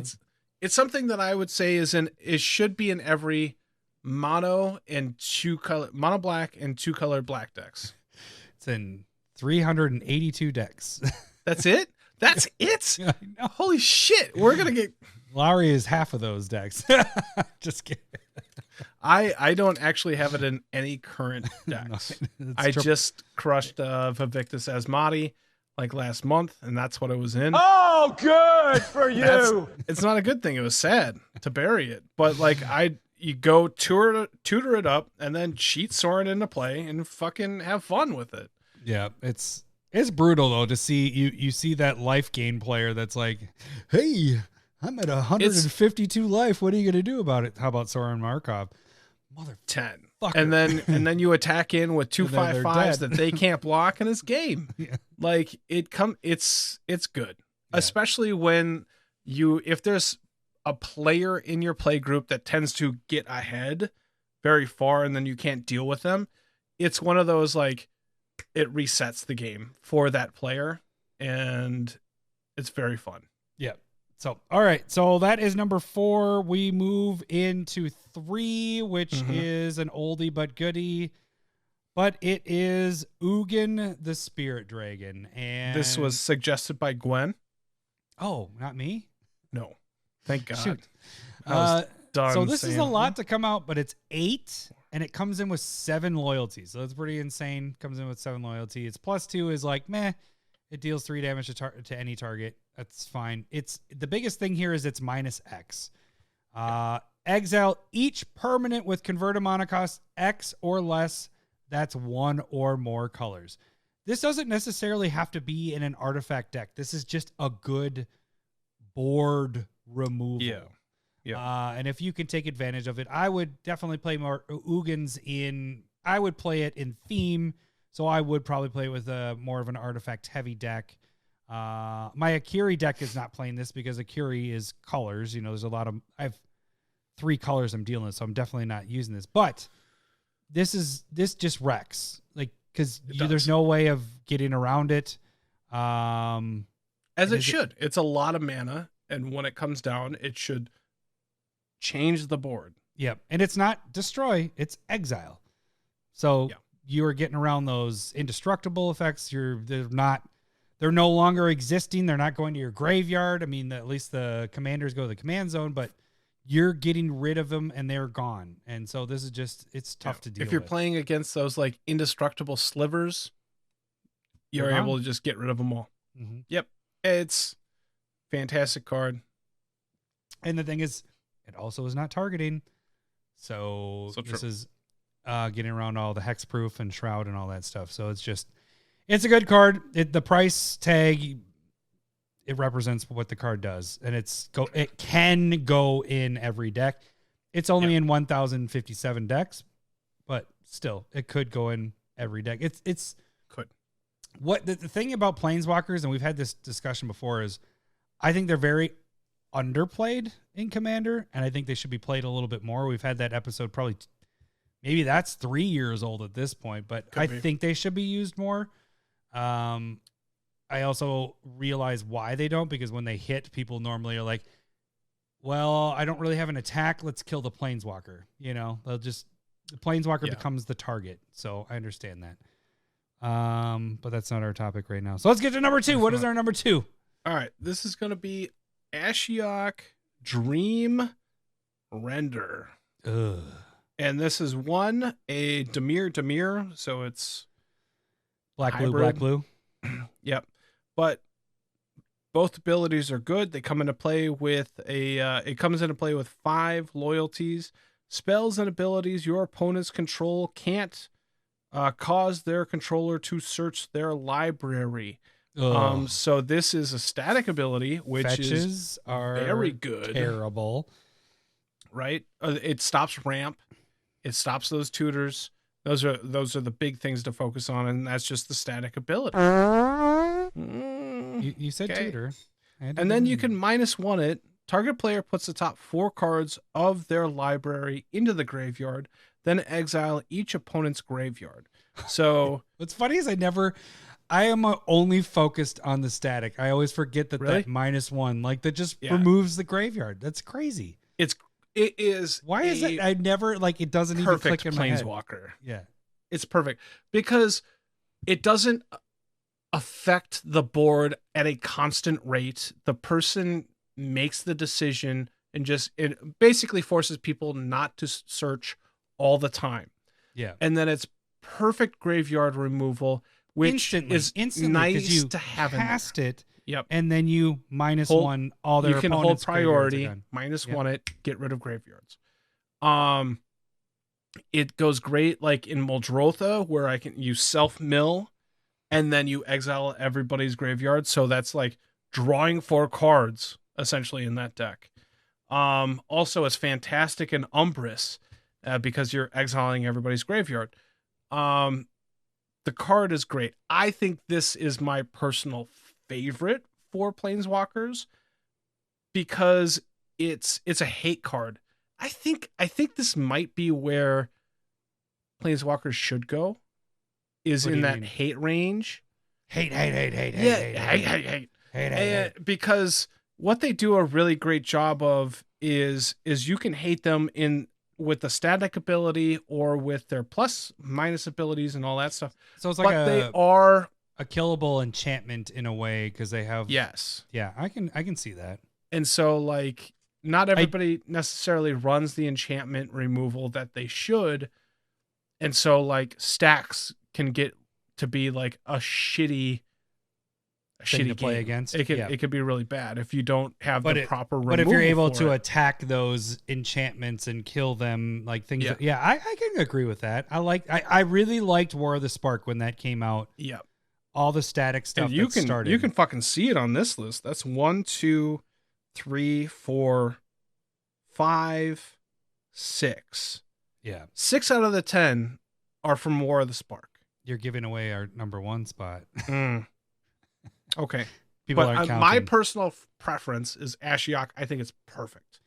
B: It's something that I would say it should be in every mono black and 2 color black decks.
A: It's in 382 decks.
B: That's it? That's it?
A: I know.
B: Holy shit. We're going to get
A: Lowry is half of those decks. Just kidding.
B: I don't actually have it in any current decks. I just crushed Vivictus Asmati like last month, and that's what it was in.
C: Oh, good for you.
B: It's not a good thing. It was sad to bury it. But like you go tutor it up and then cheat Soren into play and fucking have fun with it.
A: Yeah, it's brutal though to see you see that life gain player that's like, hey, I'm at 152 life. What are you gonna do about it? How about Soren Markov? Mother
B: 10.
A: fucker.
B: And then you attack in with 2
A: And then they're
B: 5/5s
A: dead.
B: that they can't block, and it's game.
A: Yeah.
B: Like it's good,
A: Yeah.
B: especially when if there's a player in your play group that tends to get ahead very far, and then you can't deal with them. It's one of those like it resets the game for that player, and it's very fun.
A: Yeah. So, all right. So that is number 4. We move into 3, which is an oldie but goodie. But it is Ugin the Spirit Dragon. And
B: This was suggested by Gwen.
A: Oh, not me?
B: No, thank God.
A: Shoot.
B: I was done
A: So this is
B: saying-
A: a lot to come out, but it's 8, and it comes in with 7 loyalty. So it's pretty insane. Comes in with 7 loyalty. Its +2 is like, meh. It deals 3 damage to any target. That's fine. It's the biggest thing here is it's -X. Exile each permanent with converted mana cost X or less. That's 1 or more colors. This doesn't necessarily have to be in an artifact deck. This is just a good board removal.
B: Yeah. Yeah.
A: And if you can take advantage of it, I would definitely play more Ugins in. I would play it in theme, so I would probably play with more of an artifact heavy deck. My Akiri deck is not playing this because Akiri is colors. You know, there's a lot of I have 3 colors I'm dealing with, so I'm definitely not using this. But this just wrecks, like, because there's no way of getting around it.
B: As it should. It's a lot of mana, and when it comes down, it should change the board.
A: Yep. And it's not destroy, it's exile. So you are getting around those indestructible effects. They're no longer existing. They're not going to your graveyard. I mean, at least the commanders go to the command zone, but you're getting rid of them and they're gone. And so this is it's tough to deal with.
B: If you're playing against those like indestructible slivers, you're able to just get rid of them all.
A: Mm-hmm.
B: Yep. It's fantastic card.
A: And the thing is, it also is not targeting. So this is getting around all the hexproof and shroud and all that stuff. So it's a good card. The price tag, it represents what the card does, and it can go in every deck. It's only in 1,057 decks, but still, it could go in every deck. It's
B: could.
A: What the thing about Planeswalkers, and we've had this discussion before, is I think they're very underplayed in Commander, and I think they should be played a little bit more. We've had that episode probably, maybe that's 3 years old at this point, but I think they should be used more. I also realize why they don't, because when they hit, people normally are like, well, I don't really have an attack. Let's kill the Planeswalker. The Planeswalker becomes the target. So I understand that. But that's not our topic right now. So let's get to number 2. What is our number 2?
B: All right. This is going to be Ashiok Dream Render.
A: Ugh.
B: And this is a Dimir. So it's
A: black,
B: hybrid.
A: blue.
B: Yep. But both abilities are good. They come into play with it comes into play with 5 loyalties. Spells and abilities your opponents control can't cause their controller to search their library. So this is a static ability, which
A: Fetches are
B: very good.
A: Terrible.
B: Right? It stops ramp. It stops those tutors. Those are the big things to focus on, and that's just the static ability.
A: You said tutor.
B: And then you can -1 it. Target player puts the top 4 cards of their library into the graveyard, then exile each opponent's graveyard. So
A: what's funny is I am only focused on the static. I always forget that that -1, like that just removes the graveyard. That's crazy.
B: It is.
A: Why is it? I never it doesn't even click in my head.
B: Planeswalker.
A: Yeah,
B: it's perfect because it doesn't affect the board at a constant rate. The person makes the decision and it basically forces people not to search all the time.
A: Yeah,
B: and then it's perfect graveyard removal, which is nice to have.
A: Cast it.
B: Yep.
A: And then you -1 all their opponents.
B: You can hold priority, -1 it, get rid of graveyards. It goes great like in Muldrotha, where you self-mill and then you exile everybody's graveyard. So that's like drawing 4 cards essentially in that deck. Also it's fantastic in Umbrus because you're exiling everybody's graveyard. The card is great. I think this is my personal favorite for Planeswalkers because it's a hate card. I think this might be where Planeswalkers should go, is in that hate range.
A: Hate.
B: Because what they do a really great job of is you can hate them with the static ability or with their plus/minus abilities and all that stuff.
A: So it's like
B: they are
A: a killable enchantment in a way because they have.
B: Yes.
A: Yeah, I can see that.
B: And so like not everybody necessarily runs the enchantment removal that they should. And so like stacks can get to be like a shitty
A: to play
B: game.
A: Against.
B: It could be really bad if you don't have the proper removal.
A: But if you're able to attack those enchantments and kill them, like things.
B: Yeah.
A: I can agree with that. I really liked War of the Spark when that came out.
B: Yeah.
A: All the static stuff
B: you
A: started.
B: You can fucking see it on this list. That's 1, 2, 3, 4, 5, 6.
A: Yeah.
B: 6 out of the 10 are from War of the Spark.
A: You're giving away our number 1 spot.
B: Okay.
A: People
B: but
A: aren't counting.
B: My personal preference is Ashiok. I think it's perfect.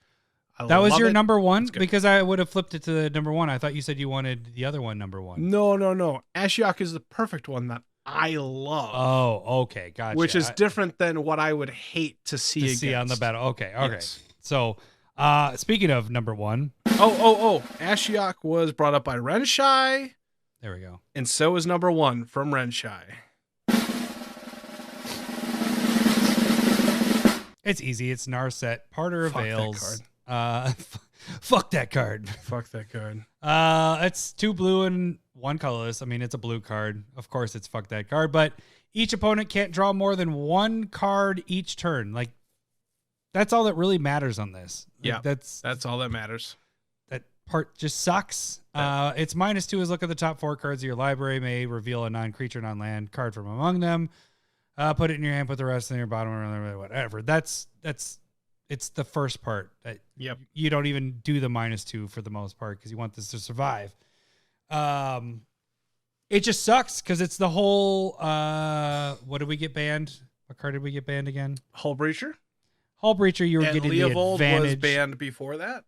A: That was your number 1? Because I would have flipped it to the number 1. I thought you said you wanted the other one number 1.
B: No. Ashiok is the perfect one that I love.
A: Oh, okay. Gotcha.
B: Which is different than what I would hate to see
A: on the battle. Okay.
B: Yes.
A: So, speaking of number 1.
B: Ashiok was brought up by Renshai.
A: There we go.
B: And so is number 1 from Renshai.
A: It's easy. It's Narset. Parter of
B: Fuck that
A: Veils. Fuck that card.
B: Fuck that card.
A: It's 2 blue and 1 colorless. I mean, it's a blue card. Of course, it's fuck that card. But each opponent can't draw more than 1 card each turn. Like, that's all that really matters on this. Like,
B: Yeah, that's all that matters.
A: That part just sucks. It's -2 is look at the top 4 cards of your library. May reveal a non-creature, non-land card from among them. Put it in your hand. Put the rest in your bottom or whatever. It's the first part. You don't even do the -2 for the most part because you want this to survive. It just sucks because it's the whole. What did we get banned? What card did we get banned again?
B: Hull Breacher.
A: Hull Breacher. You were
B: And
A: getting
B: Leovold
A: the advantage.
B: was banned before that.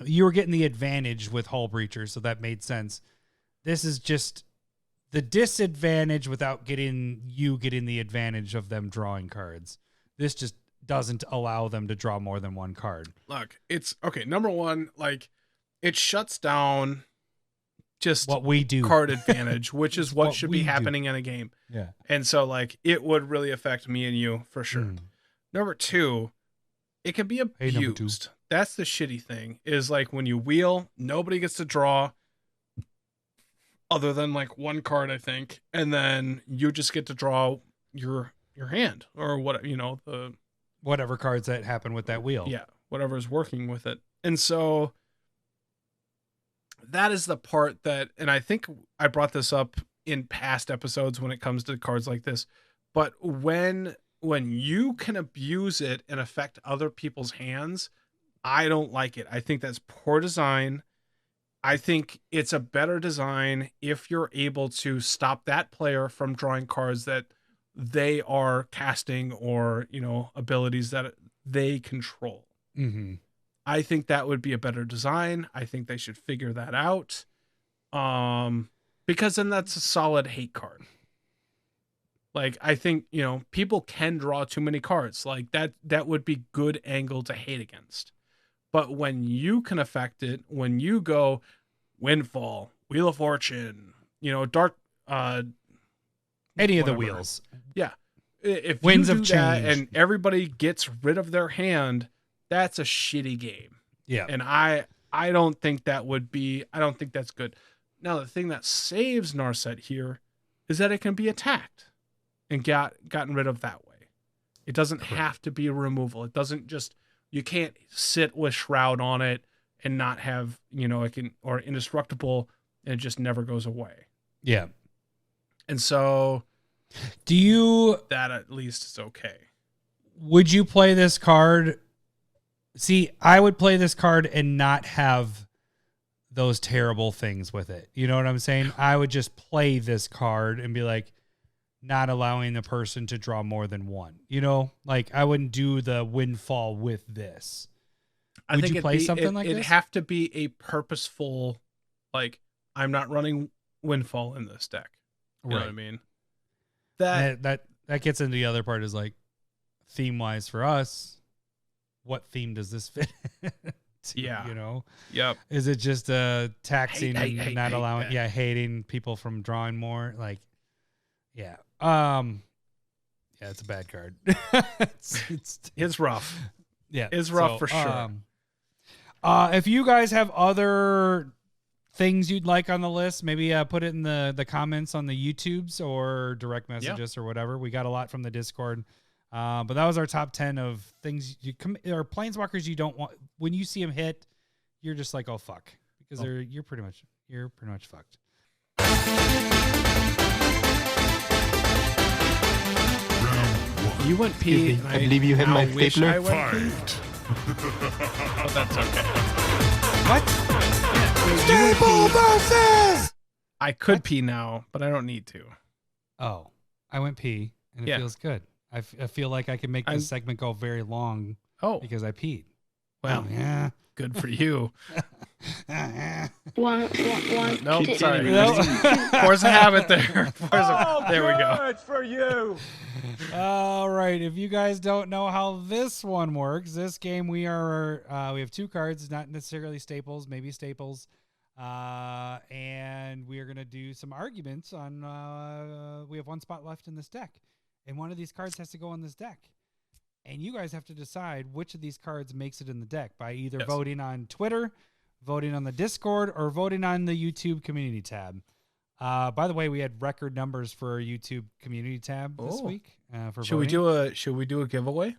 A: You were getting the advantage with Hull Breacher, so that made sense. This is just the disadvantage without getting the advantage of them drawing cards. This just doesn't allow them to draw more than 1 card.
B: Look, it's okay. Number 1, like, it shuts down just
A: what we do,
B: card advantage, which is what should be
A: we
B: happening in a game.
A: Yeah.
B: And so, like, it would really affect me and you for sure. Number 2, it can be
A: Hey, number
B: abused.
A: 2.
B: That's the shitty thing, is like when you wheel, nobody gets to draw other than like 1 card, I think, and then you just get to draw your hand or what, the
A: Whatever cards that happen with that wheel.
B: Yeah, whatever's working with it. And so that is the part that, and I think I brought this up in past episodes when it comes to cards like this, but when you can abuse it and affect other people's hands, I don't like it. I think that's poor design. I think it's a better design if you're able to stop that player from drawing cards that they are casting or, abilities that they control.
A: Mm-hmm.
B: I think that would be a better design. I think they should figure that out. Because then that's a solid hate card. Like, I think, people can draw too many cards. Like, that would be good angle to hate against. But when you can affect it, when you go Windfall, Wheel of Fortune, Dark,
A: any of the
B: whatever.
A: wheels.
B: Yeah. If
A: Winds
B: you do
A: of
B: that
A: Change.
B: and everybody gets rid of their hand, that's a shitty game.
A: Yeah.
B: And I don't think that would be, I don't think that's good. Now, the thing that saves Narset here is that it can be attacked and gotten rid of that way. It doesn't have to be a removal. It doesn't just, you can't sit with Shroud on it and not have, it can, or indestructible, and it just never goes away.
A: Yeah.
B: And so that at least is okay.
A: Would you play this card? See, I would play this card and not have those terrible things with it. You know what I'm saying? I would just play this card and be like, not allowing the person to draw more than 1. Like, I wouldn't do the Windfall with this.
B: I think
A: you play something like this?
B: It'd have to be a purposeful, like, I'm not running Windfall in this deck. You know what I mean?
A: That gets into the other part is like, theme wise for us, what theme does this fit?
B: Yeah. Yep.
A: Is it just taxing and not allowing?
B: that.
A: Hating people from drawing more. Like, yeah. It's a bad card.
B: It's rough.
A: Yeah,
B: It's rough for sure.
A: If you guys have other things you'd like on the list, maybe put it in the comments on the YouTubes or direct message us or whatever. We got a lot from the Discord. But that was our top 10 of things or planeswalkers you don't want. When you see them hit, you're just like, oh fuck, because you're pretty much fucked.
B: You went pee.
E: I believe you hit my
B: wish
E: stapler.
B: I went pee. But that's okay.
A: What?
B: Staple versus. I could pee now, but I don't need to.
A: Oh, I went pee and it feels good. I feel like I can make this segment go very long.
B: Oh,
A: because I peed.
B: Well,
A: yeah.
B: Good for you.
F: One.
B: Nope, sorry. Force a habit there. There we go.
C: Good for you.
A: All right. If you guys don't know how this one works, this game we have 2 cards, not necessarily staples, maybe staples. And we are going to do some arguments on, we have one spot left in this deck. And one of these cards has to go on this deck. And you guys have to decide which of these cards makes it in the deck by either voting on Twitter, voting on the Discord, or voting on the YouTube community tab. By the way, we had record numbers for our YouTube community tab this week.
B: Should we do a giveaway?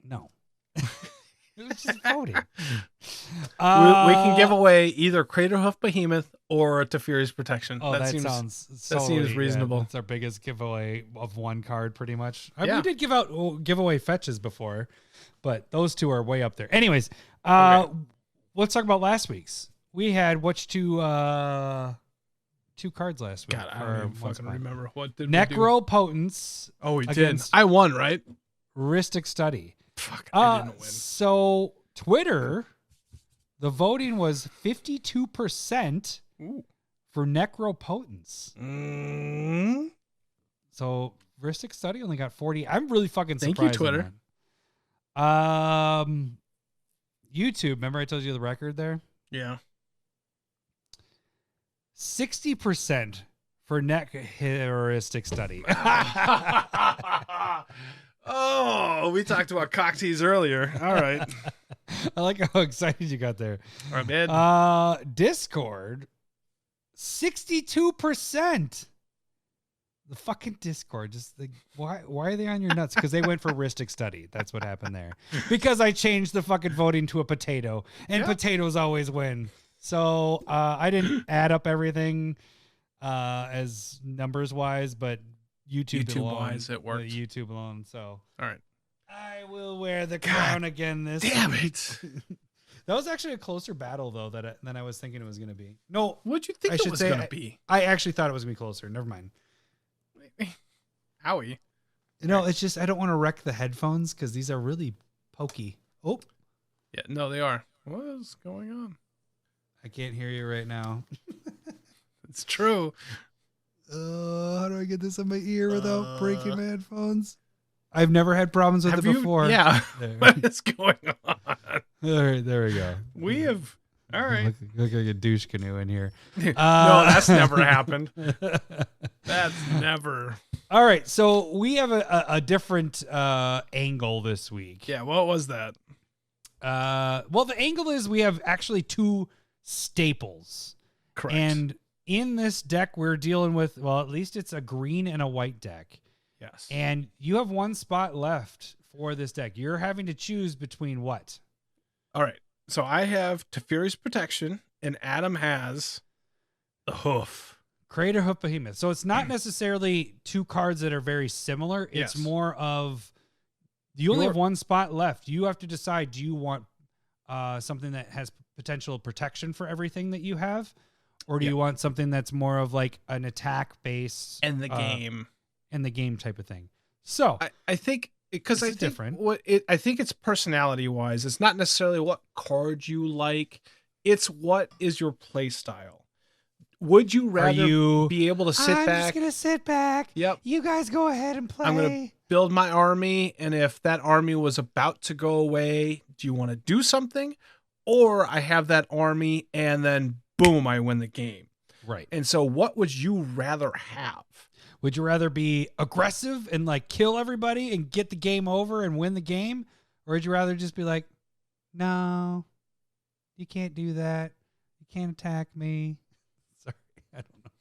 A: No. It was just voting.
B: We can give away either Craterhoof Behemoth or Teferi's Protection.
A: Oh, that seems
B: reasonable.
A: It's our biggest giveaway of one card, pretty much. We did give away fetches before, but those two are way up there. Anyways, let's talk about last week's. We had two cards last week.
B: God, I don't even fucking remember. What did
A: Necropotence.
B: Oh, we did. I won, right?
A: Rhystic Study.
B: Fuck, I didn't win.
A: So Twitter, the voting was 52% for Necropotence. So Rhystic Study only got 40. I'm really fucking surprised.
B: Thank you, Twitter.
A: YouTube, remember I told you the record there?
B: Yeah.
A: 60% for Rhystic Study.
B: Oh, we talked about cocktease earlier. All right.
A: I like how excited you got there.
B: All right, man.
A: Discord, 62%. The fucking Discord, just why are they on your nuts? Because they went for Rhystic Study. That's what happened there. Because I changed the fucking voting to a potato, and potatoes always win. So I didn't add up everything as numbers wise, but YouTube alone,
B: wise, it worked.
A: YouTube alone. So
B: all right,
A: I will wear the crown again this.
B: Damn
A: week.
B: it!
A: That was actually a closer battle though than I was thinking it was going to be. No,
B: what'd you think it was going to be?
A: I actually thought it was going to be closer. Never mind.
B: Howie.
A: No, it's just I don't want to wreck the headphones because these are really pokey. Oh,
B: yeah, no, they are. What is going on?
A: I can't hear you right now.
B: It's true.
A: How do I get this in my ear without breaking my headphones? I've never had problems with it before.
B: Yeah. What is going on?
A: All right, there we go.
B: We have. All right.
A: Look like a douche canoe in here.
B: No, that's never happened. That's never.
A: All right, so we have a different angle this week.
B: Yeah, what was that?
A: Well, the angle is we have actually two staples.
B: Correct.
A: And in this deck, we're dealing with, well, at least it's a green and a white deck.
B: Yes.
A: And you have one spot left for this deck. You're having to choose between what?
B: All right. So I have Teferi's Protection, and Adam has the Hoof.
A: Craterhoof Behemoth. So it's not necessarily two cards that are very similar. It's more of, you only have one spot left. You have to decide, do you want something that has potential protection for everything that you have? Or do you want something that's more of like an attack base
B: and the game
A: type of thing? So
B: I think because I think I think it's personality wise. It's not necessarily what card you like. It's what is your play style. Would you rather be able to sit back?
A: I'm just gonna sit back.
B: Yep.
A: You guys go ahead and play.
B: I'm gonna build my army, and if that army was about to go away, do you want to do something? Or I have that army, and then boom, I win the game.
A: Right.
B: And so what would you rather have?
A: Would you rather be aggressive and like kill everybody and get the game over and win the game? Or would you rather just be like, no, you can't do that. You can't attack me. Sorry, I don't know.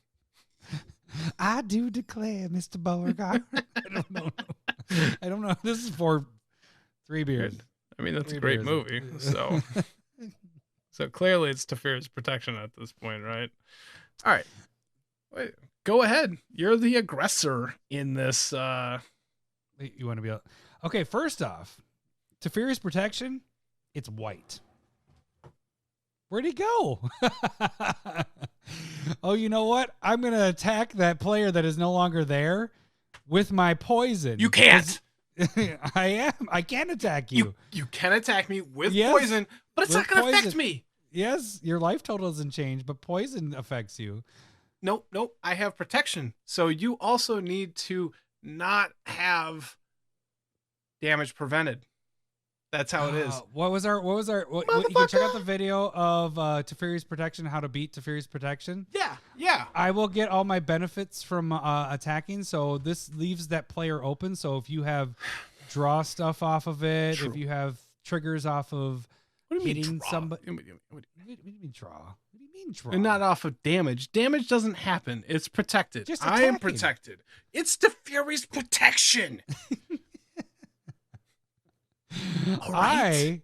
A: I do declare, Mr. Beauregard. I don't know. This is for 3 beers.
B: I mean, that's a great movie. So so clearly it's Teferi's Protection at this point, right? All right. Wait, go ahead. You're the aggressor in this.
A: You want to be... Okay, first off, Teferi's Protection, it's white. Where'd he go? Oh, you know what? I'm going to attack that player that is no longer there with my poison.
B: You can't.
A: I am. I can attack you.
B: You can attack me with poison, but it's not going to affect me.
A: Yes, your life total doesn't change, but poison affects you.
B: Nope. I have protection. So you also need to not have damage prevented. That's how it is.
A: What was our you can check out the video of Teferi's Protection, how to beat Teferi's Protection.
B: Yeah.
A: I will get all my benefits from attacking, so this leaves that player open. So if you have draw stuff off of it,
B: True.
A: if you have triggers off of hitting somebody.
B: What do you
A: mean draw? What do you mean draw?
B: And not off of damage. Damage doesn't happen. It's protected.
A: Just
B: I am
A: attacking.
B: protected. It's Teferi's Protection.
A: I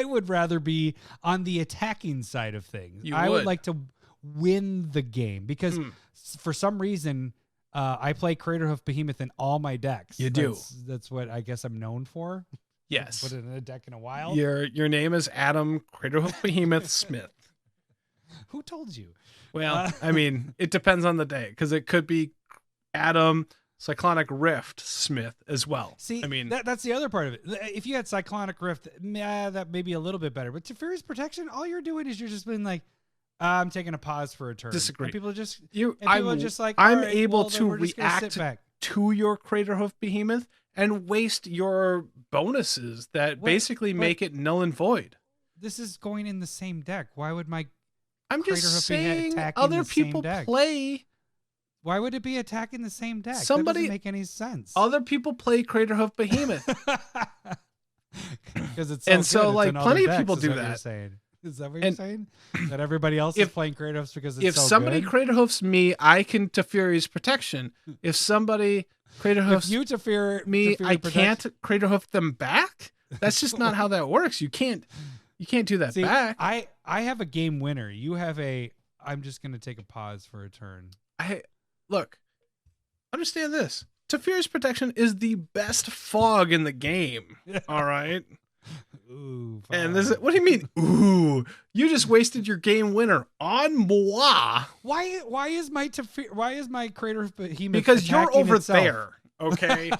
A: would rather be on the attacking side of things. I would like to win the game because for some reason I play Craterhoof Behemoth in all my decks.
B: You do.
A: That's what I guess I'm known for.
B: Yes.
A: Put it in a deck in a while.
B: Your name is Adam Craterhoof Behemoth Smith.
A: Who told you?
B: Well, I mean, it depends on the day because it could be Adam Cyclonic Rift Smith as well.
A: See,
B: I mean,
A: that's the other part of it. If you had Cyclonic Rift, that may be a little bit better. But Teferi's Protection, all you're doing is you're just being like, I'm taking a pause for a turn.
B: Disagree.
A: And people just
B: I'm
A: just like,
B: I'm
A: right,
B: able
A: well,
B: to
A: we're just gonna
B: react
A: sit back.
B: to your Craterhoof Behemoth and waste your bonuses that basically make it null and void.
A: This is going in the same deck. Why would my
B: I'm just
A: Craterhoof
B: saying
A: attacking
B: other
A: the same
B: people
A: deck?
B: play.
A: Why would it be attacking the same deck?
B: Somebody-
A: that doesn't make any sense.
B: Other people play Craterhoof Behemoth.
A: Because it's
B: And
A: good.
B: so,
A: It's
B: like,
A: in other
B: plenty of
A: decks,
B: people
A: is
B: do
A: what you're
B: that.
A: saying. Is that what you're saying? That everybody else is playing Craterhoofs because it's
B: If
A: so
B: somebody
A: good?
B: Craterhoofs me, I can Teferi's Protection. If somebody Craterhoofs
A: If you Teferi
B: me,
A: Teferi
B: I
A: Protect-
B: can't Craterhoof them back. That's just not how that works. You can't do that
A: See,
B: back.
A: I have a game winner. You have a. I'm just gonna take a pause for a turn.
B: Look, understand this. Teferi's Protection is the best fog in the game. All right.
A: Ooh.
B: And this is, what do you mean? Ooh, you just wasted your game winner on moi
A: Why is my Craterhoof Behemoth
B: because you're
A: attacking
B: over
A: itself?
B: there. Okay.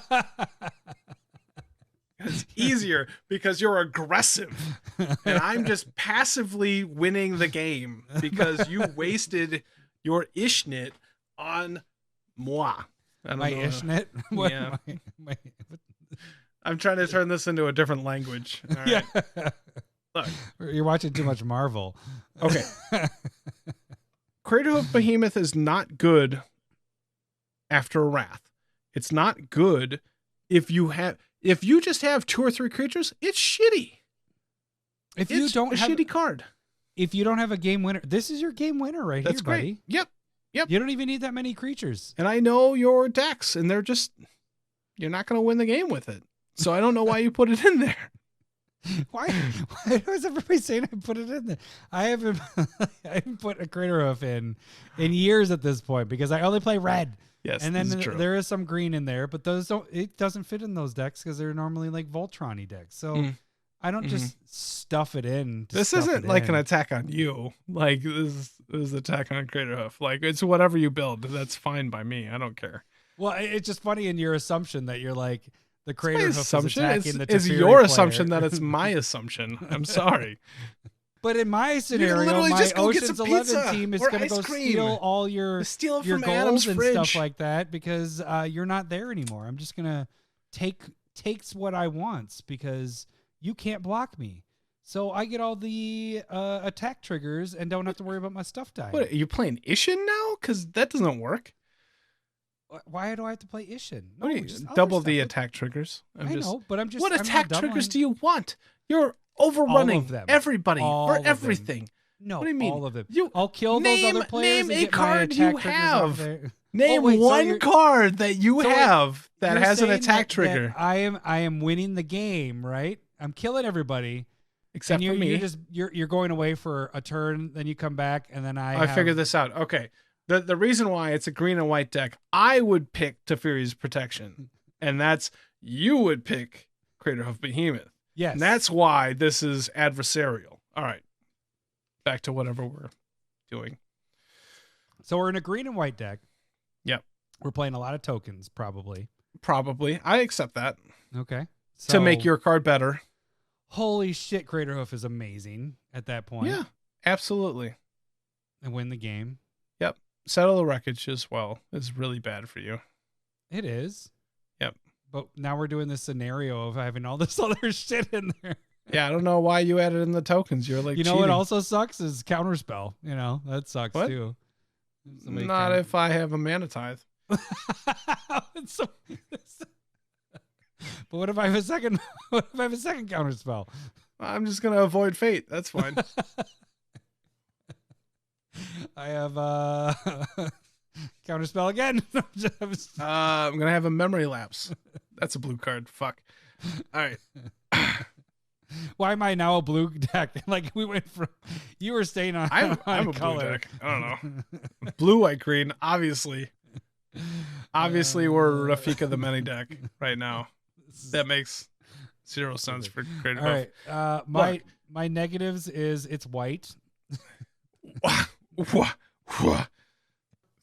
B: It's easier because you're aggressive and I'm just passively winning the game because you wasted your Ishnit on moi. I don't
A: My
B: know.
A: Ishnit? What,
B: Yeah.
A: what?
B: I'm trying to turn this into a different language. All right.
A: Yeah.
B: Look.
A: You're watching too much Marvel.
B: Okay. Craterhoof Behemoth is not good after a Wrath. It's not good if you just have 2 or 3 creatures, it's shitty.
A: If
B: It's
A: you don't
B: a
A: have
B: shitty card.
A: If you don't have a game winner, this is your game winner right
B: That's
A: here,
B: great.
A: buddy.
B: Yep.
A: You don't even need that many creatures.
B: And I know your decks, and you're not going to win the game with it. So I don't know why you put it in there.
A: Why was everybody saying I put it in there? I haven't put a Craterhoof in years at this point because I only play red.
B: Yes,
A: and then
B: this is true.
A: there is some green in there, but it doesn't fit in those decks because they're normally like Voltron-y decks. So I don't just stuff it in.
B: This isn't like an attack on you. Like this is an attack on Craterhoof. Like it's whatever you build. That's fine by me. I don't care.
A: Well, it's just funny in your assumption that you're like the Craterhoof is
B: assumption.
A: attacking the
B: It's
A: Teferi
B: your
A: player.
B: assumption that it's my assumption. I'm sorry.
A: But in my scenario,
B: literally
A: my
B: just go get
A: Ocean's
B: some
A: 11
B: pizza
A: team is
B: or
A: going to go
B: ice cream.
A: steal all your
B: Steal it
A: your
B: from Adam's
A: goals and
B: fridge.
A: stuff like that because you're not there anymore. I'm just going to takes what I want because you can't block me. So I get all the attack triggers and don't have to worry about my stuff dying.
B: What, are you playing Ishin now? Because that doesn't work.
A: Why do I have to play Ishin? No,
B: What do you,
A: just other
B: double the
A: stuff.
B: attack triggers.
A: I know, but I'm just
B: What
A: I'm not
B: attack triggers
A: doubling.
B: do you want? You're overrunning
A: them.
B: everybody
A: All
B: for
A: of them.
B: everything.
A: No,
B: What do you mean?
A: all of them.
B: You
A: I'll kill those other players
B: name
A: and
B: a
A: get my
B: card
A: attack
B: you
A: triggers off
B: have.
A: there.
B: Name
A: wait, so
B: one
A: you're-
B: card that you
A: so
B: have that
A: You're
B: has an
A: saying
B: attack
A: that
B: trigger.
A: I am winning the game, right? I'm killing everybody.
B: Except
A: and
B: for me.
A: You're going away for a turn, then you come back, and then I
B: figured this out. Okay. The reason why it's a green and white deck, I would pick Teferi's Protection. And that's you would pick Craterhoof Behemoth.
A: Yes.
B: And that's why this is adversarial. All right. Back to whatever we're doing.
A: So we're in a green and white deck.
B: Yep.
A: We're playing a lot of tokens, probably.
B: Probably. I accept that.
A: Okay.
B: To make
A: So,
B: your card better.
A: holy shit, Craterhoof is amazing at that point.
B: Yeah. Absolutely.
A: And win the game.
B: Yep. Settle the Wreckage as well is really bad for you.
A: It is.
B: Yep.
A: But now we're doing this scenario of having all this other shit in there.
B: Yeah, I don't know why you added in the tokens. You're like,
A: You know
B: cheating.
A: what also sucks is counterspell. You know, that sucks
B: What?
A: too.
B: Not if I have a mana tithe.
A: But what if I have a second? What if I have a second counterspell?
B: I'm just gonna avoid fate. That's fine.
A: I have counterspell again.
B: I'm gonna have a memory lapse. That's a blue card. Fuck. All right.
A: Why am I now a blue deck? Like we went from you were staying on.
B: I'm a
A: color.
B: blue deck. I don't know. Blue, white, green. Obviously, we're Rafika the Many deck right now. That makes zero sense for Craterhoof.
A: All right. My negatives is it's white.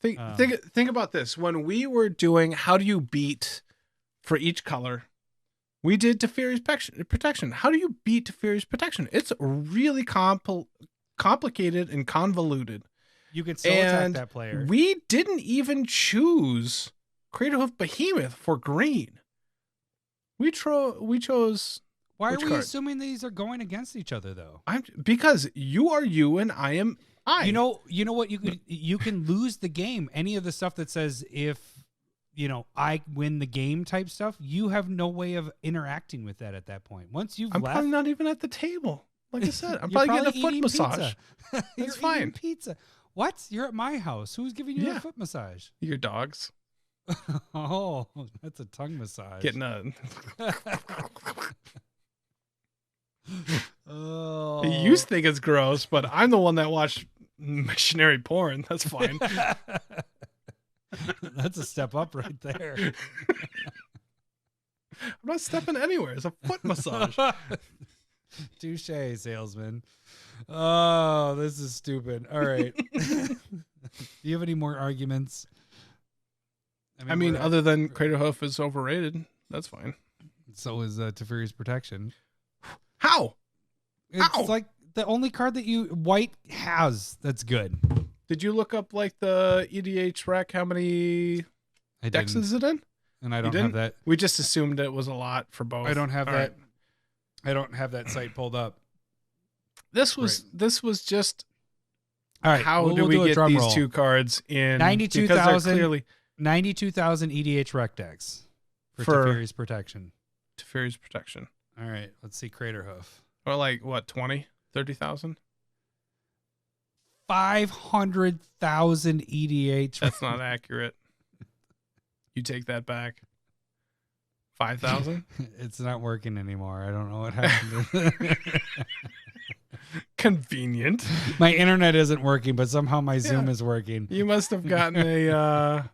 B: Think about this. When we were doing how do you beat for each color, we did Teferi's protection. How do you beat Teferi's protection? It's really complicated and convoluted.
A: You could still attack that player.
B: We didn't even choose Craterhoof Behemoth for green. We chose.
A: Why
B: which
A: are we
B: card?
A: assuming these are going against each other though?
B: Because you are you and I am I.
A: You know what you can lose the game. Any of the stuff that says if I win the game type stuff, you have no way of interacting with that at that point. Once you've
B: I'm
A: left,
B: probably not even at the table. Like I said, I'm probably getting a foot massage.
A: That's
B: That's fine.
A: Pizza. What? You're at my house. Who's giving you a foot massage?
B: Your dogs
A: Oh, that's a tongue massage.
B: getting a.
A: Oh.
B: You think it's gross, but I'm the one that watched missionary porn. That's fine.
A: That's a step up right there.
B: I'm not stepping anywhere. It's a foot massage.
A: Touche, salesman. Oh, this is stupid. All right. Do you have any more arguments?
B: I mean, other than Craterhoof is overrated, that's fine.
A: So is Teferi's protection.
B: How?
A: It's like the only card that white has that's good.
B: Did you look up like the EDH rec? How many decks is it in?
A: And I don't have that.
B: We just assumed it was a lot for both.
A: I don't have
B: All
A: that.
B: right.
A: I don't have that site pulled up.
B: This was just.
A: All right.
B: How do we get these two cards in?
A: 92,000 EDH rec decks for Teferi's protection.
B: Teferi's protection.
A: All right. Let's see Craterhoof.
B: Or like what? 20, 30,000.
A: 500,000 EDH.
B: That's not accurate. You take that back. 5,000.
A: It's not working anymore. I don't know what happened.
B: Convenient.
A: My internet isn't working, but somehow my Zoom is working.
B: You must have gotten a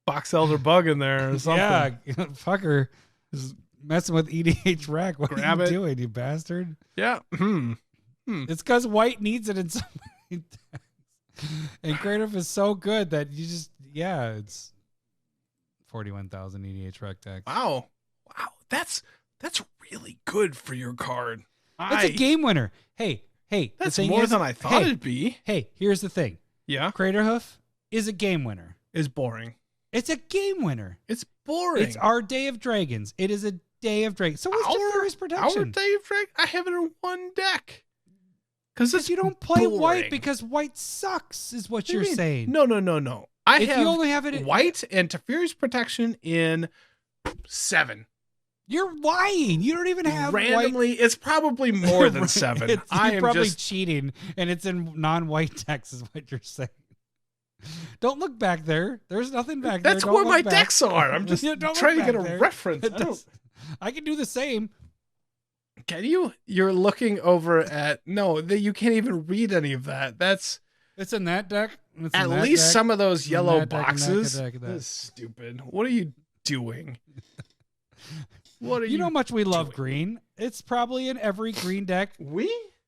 B: box elder bug in there or something.
A: Yeah, fucker. Just messing with EDH rec. What are you doing, you bastard?
B: Yeah.
A: It's because white needs it in so many decks. And Craterhoof is so good that you just, it's 41,000 EDH rec decks.
B: Wow. That's really good for your card.
A: It's a game winner. Hey.
B: That's more than I thought it'd be.
A: Hey, here's the thing.
B: Yeah.
A: Craterhoof is a game winner.
B: Is boring.
A: It's a game winner.
B: It's boring.
A: It's our Day of Dragons. It is a Day of Dragons. So what's Teferi's protection?
B: Our Day of Dragons? I have it in one deck. Because
A: you don't play white because white sucks, is what you're saying.
B: No.
A: You only have it in
B: white and Teferi's protection in 7.
A: You're lying. You don't even have
B: randomly.
A: White.
B: It's probably more than 7.
A: You're probably cheating, and it's in non-white decks, is what you're saying. Don't look back there. There's nothing back there.
B: That's where my decks are. I'm just trying to get a reference.
A: I can do the same.
B: Can you? You're looking over at you can't even read any of that.
A: It's in that deck.
B: At least some of those yellow boxes. This is stupid. What are you doing?
A: You know how much we love green. It's probably in every green deck.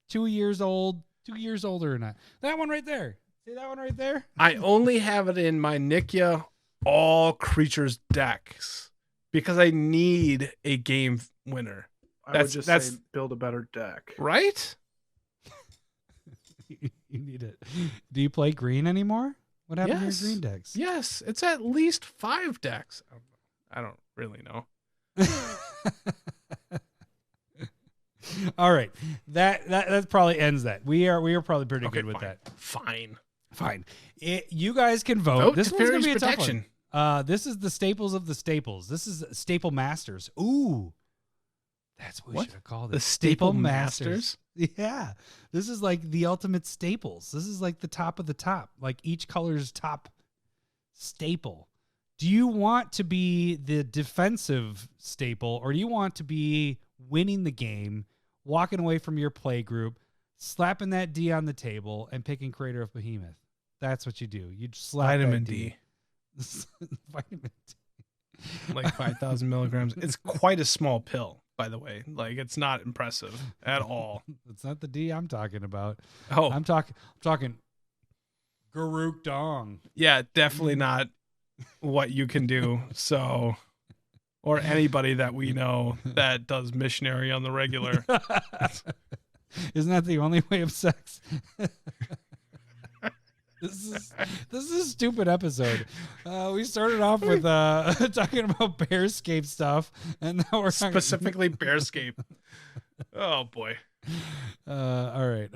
A: 2 years old, 2 years older or not. That one right there. See that one right there?
B: I only have it in my Nikya all creatures decks because I need a game winner.
D: I would just say build a better deck.
B: Right?
A: You need it. Do you play green anymore? What happened to your green decks?
B: Yes, it's at least 5 decks. I don't really know.
A: All right, that probably ends that. We are probably pretty good with that.
B: Fine.
A: You guys can vote. This one's gonna be a
B: protection.
A: tough one. This is the staples of the staples. This is Staple Masters. Ooh, that's what we should have called it.
B: The Staple Masters.
A: Yeah, this is like the ultimate staples. This is like the top of the top, like each color's top staple. Do you want to be the defensive staple, or do you want to be winning the game, walking away from your play group, slapping that D on the table, and picking Craterhoof Behemoth? That's what you do. You slap
B: Vitamin
A: that
B: D.
A: Vitamin D.
B: Like 5,000 milligrams. It's quite a small pill, by the way. Like, it's not impressive at all.
A: It's not the D I'm talking about.
B: Oh,
A: I'm talking Garuk Dong.
B: yeah, definitely not what you can do. So, or anybody that we know that does missionary on the regular.
A: Isn't that the only way of sex? This is a stupid episode. We started off with talking about Bearscape stuff, and now we're
B: Specifically Bearscape. Oh boy.
A: All right.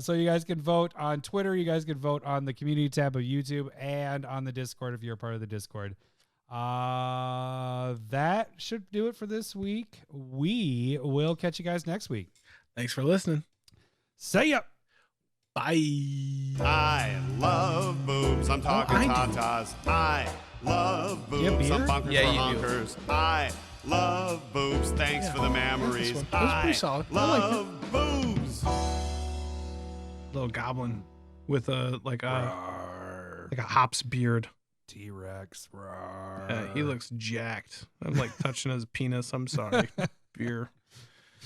A: So you guys can vote on Twitter. You guys can vote on the community tab of YouTube and on the Discord if you're a part of the Discord. That should do it for this week. We will catch you guys next week.
B: Thanks for listening.
A: See ya.
B: Bye.
E: I love boobs. I'm talking tatas. I love boobs. I'm bunkers for honkers. I love boobs. Thanks for the memories.
B: That was pretty solid.
E: Love boobs.
B: Little goblin with a like a hops beard.
A: T-Rex.
B: He looks jacked. I'm like touching his penis. I'm sorry. Beer.